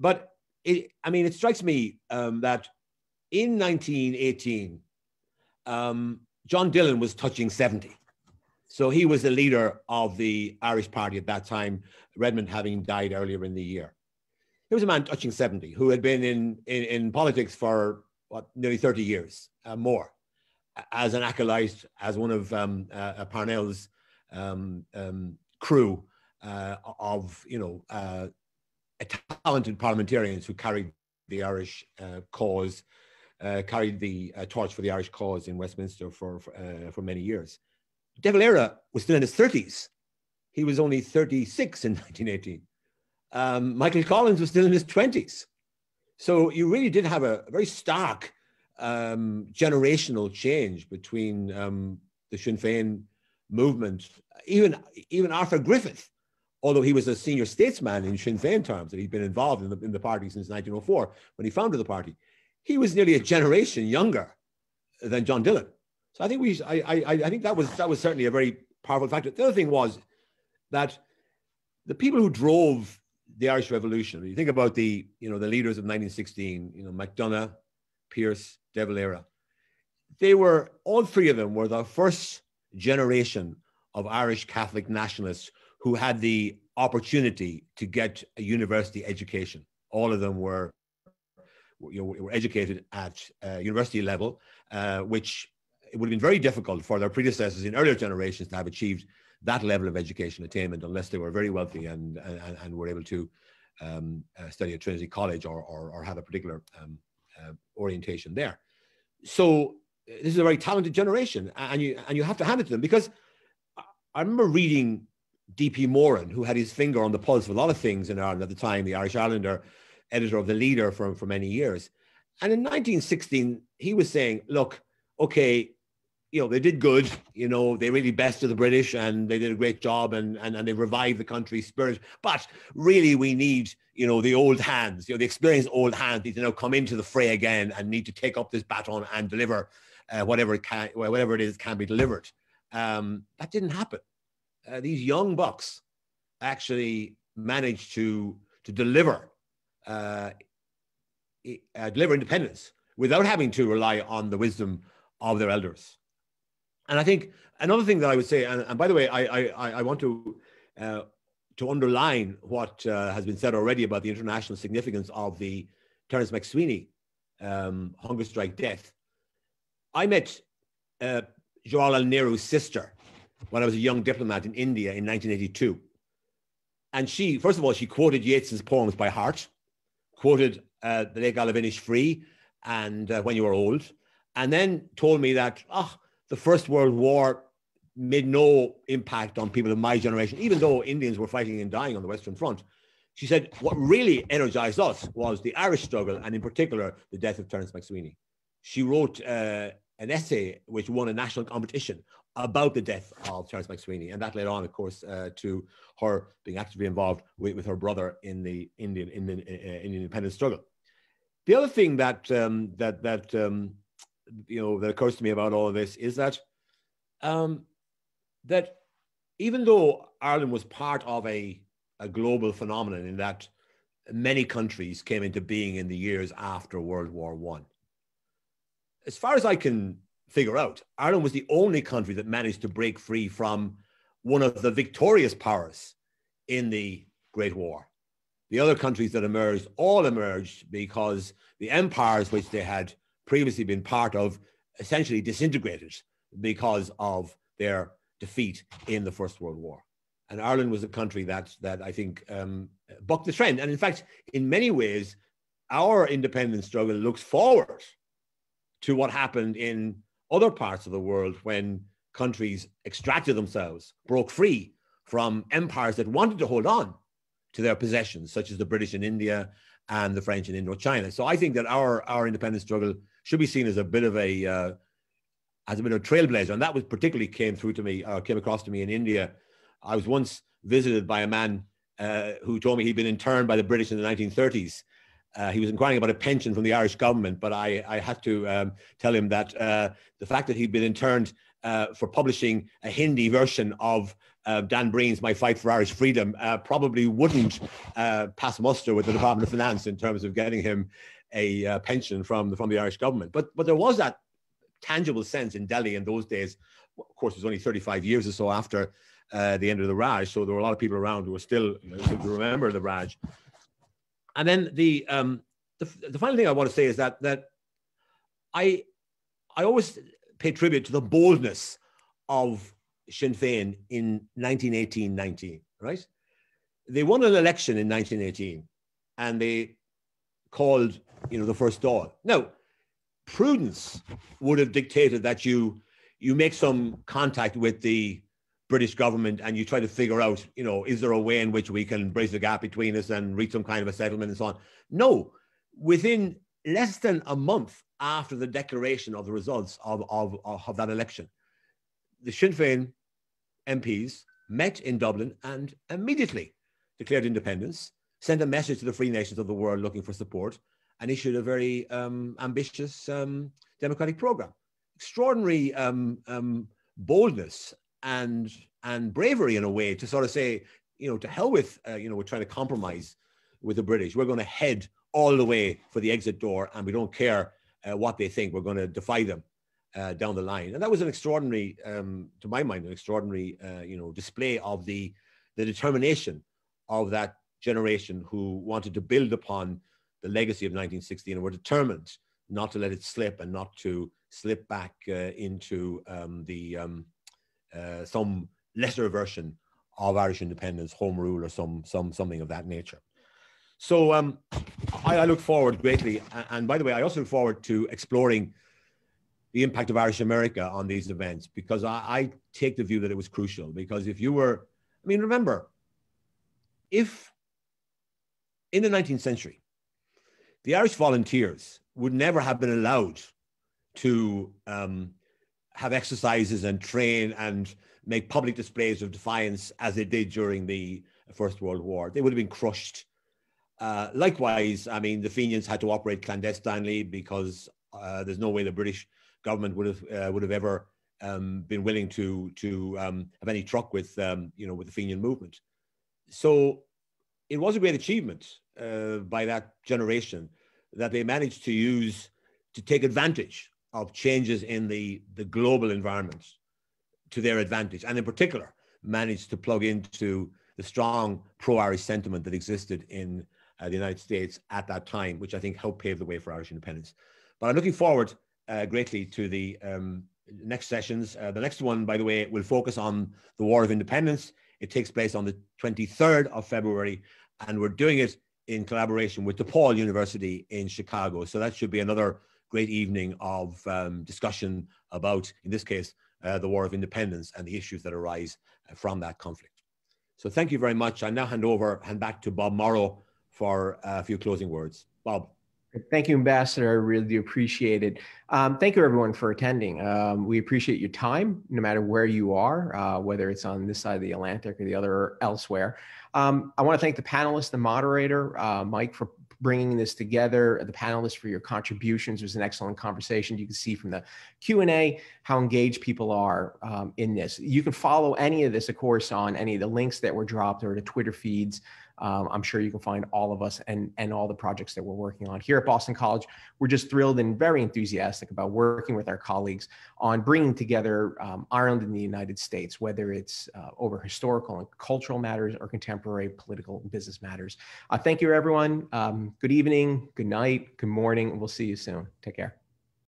But it strikes me that in 1918, John Dillon was touching 70. So he was the leader of the Irish Party at that time, Redmond having died earlier in the year. He was a man touching 70 who had been in politics for nearly 30 years, more, as an acolyte, as one of Parnell's crew of talented parliamentarians who carried the Irish cause, carried the torch for the Irish cause in Westminster for many years. De Valera was still in his 30s. He was only 36 in 1918. Michael Collins was still in his 20s. So you really did have a very stark generational change between the Sinn Féin movement. Even Arthur Griffith, although he was a senior statesman in Sinn Féin terms, that he'd been involved in the party since 1904 when he founded the party, he was nearly a generation younger than John Dillon. So I think I think that was certainly a very powerful factor. The other thing was that the people who drove the Irish Revolution, when you think about the leaders of 1916, MacDonagh, Pearse, De Valera, they were, all three of them were the first generation of Irish Catholic nationalists who had the opportunity to get a university education. All of them were educated at university level, which it would have been very difficult for their predecessors in earlier generations to have achieved that level of education attainment unless they were very wealthy and were able to study at Trinity College or have a particular orientation there. So this is a very talented generation, and you have to hand it to them, because I remember reading D.P. Moran, who had his finger on the pulse of a lot of things in Ireland at the time, the Irish Islander, editor of The Leader for many years. And in 1916, he was saying, look, okay, they did good, they really bested the British and they did a great job and they revived the country's spirit. But really we need, the old hands, the experienced old hands need to now come into the fray again and need to take up this baton and deliver whatever it is can be delivered. That didn't happen. These young bucks actually managed to deliver independence without having to rely on the wisdom of their elders. And I think another thing that I would say, and by the way, I want to to underline what has been said already about the international significance of the Terence McSweeney hunger strike death, I met Jawaharlal Nehru's sister when I was a young diplomat in India in 1982. And she, first of all, she quoted Yeats's poems by heart, quoted the late Galavinish Free and When You Were Old, and then told me that the First World War made no impact on people of my generation, even though Indians were fighting and dying on the Western Front. She said, what really energized us was the Irish struggle, and in particular, the death of Terence McSweeney. She wrote an essay which won a national competition about the death of Terence McSweeney. And that led on, of course, to her being actively involved with her brother in the Indian independence struggle. The other thing that that occurs to me about all of this is that that even though Ireland was part of a global phenomenon in that many countries came into being in the years after World War I, as far as I can figure out, Ireland was the only country that managed to break free from one of the victorious powers in the Great War. The other countries that emerged all emerged because the empires which they had previously been part of essentially disintegrated because of their defeat in the First World War. And Ireland was a country that I think bucked the trend. And in fact, in many ways, our independence struggle looks forward to what happened in other parts of the world when countries extracted themselves, broke free from empires that wanted to hold on to their possessions, such as the British in India and the French in Indochina. So I think that our independence struggle should be seen as a bit of a trailblazer, and that was particularly came across to me in India. I was once visited by a man who told me he'd been interned by the British in the 1930s. He was inquiring about a pension from the Irish government, but I had to tell him that the fact that he'd been interned for publishing a Hindi version of Dan Breen's My Fight for Irish Freedom probably wouldn't pass muster with the Department of Finance in terms of getting him a pension from the Irish government. But there was that tangible sense in Delhi in those days. Of course, it was only 35 years or so after the end of the Raj, so there were a lot of people around who were still remember the Raj. And then the final thing I want to say is that I always pay tribute to the boldness of Sinn Fein in 1918-19, right? They won an election in 1918 and they called, the first Dáil. Now, prudence would have dictated that you make some contact with the British government and you try to figure out, is there a way in which we can bridge the gap between us and reach some kind of a settlement and so on? No, within less than a month after the declaration of the results of that election, the Sinn Féin MPs met in Dublin and immediately declared independence, sent a message to the free nations of the world looking for support, and issued a very ambitious democratic program. Extraordinary boldness and bravery in a way to sort of say, to hell with, we're trying to compromise with the British. We're going to head all the way for the exit door and we don't care what they think. We're going to defy them down the line. And that was an extraordinary, to my mind, an extraordinary, display of the determination of that generation who wanted to build upon the legacy of 1916 and were determined not to let it slip and not to slip back into some lesser version of Irish independence, home rule, or something of that nature. So I look forward greatly, and by the way, I also look forward to exploring the impact of Irish America on these events, because I take the view that it was crucial. Because if you were, remember, if in the 19th century, the Irish volunteers would never have been allowed to have exercises and train and make public displays of defiance as they did during the First World War. They would have been crushed. Likewise, the Fenians had to operate clandestinely because there's no way the British government would have ever been willing to have any truck with with the Fenian movement. So it was a great achievement by that generation that they managed to take advantage of changes in the global environment to their advantage, and in particular managed to plug into the strong pro-Irish sentiment that existed in the United States at that time, which I think helped pave the way for Irish independence. But I'm looking forward greatly to the next sessions. The next one, by the way, will focus on the War of Independence. It takes place on the 23rd of February, and we're doing it in collaboration with DePaul University in Chicago. So that should be another great evening of discussion about, in this case, the War of Independence and the issues that arise from that conflict. So thank you very much. I now hand back to Bob Morrow for a few closing words. Bob. Thank you, Ambassador. I really do appreciate it. Thank you, everyone, for attending. We appreciate your time, no matter where you are, whether it's on this side of the Atlantic or the other or elsewhere. I want to thank the panelists, the moderator, Mike, for bringing this together, the panelists for your contributions. It was an excellent conversation. You can see from the Q&A how engaged people are in this. You can follow any of this, of course, on any of the links that were dropped or the Twitter feeds. I'm sure you can find all of us and all the projects that we're working on here at Boston College. We're just thrilled and very enthusiastic about working with our colleagues on bringing together Ireland and the United States, whether it's over historical and cultural matters or contemporary political and business matters. Thank you, everyone. Good evening, good night, good morning, and we'll see you soon. Take care.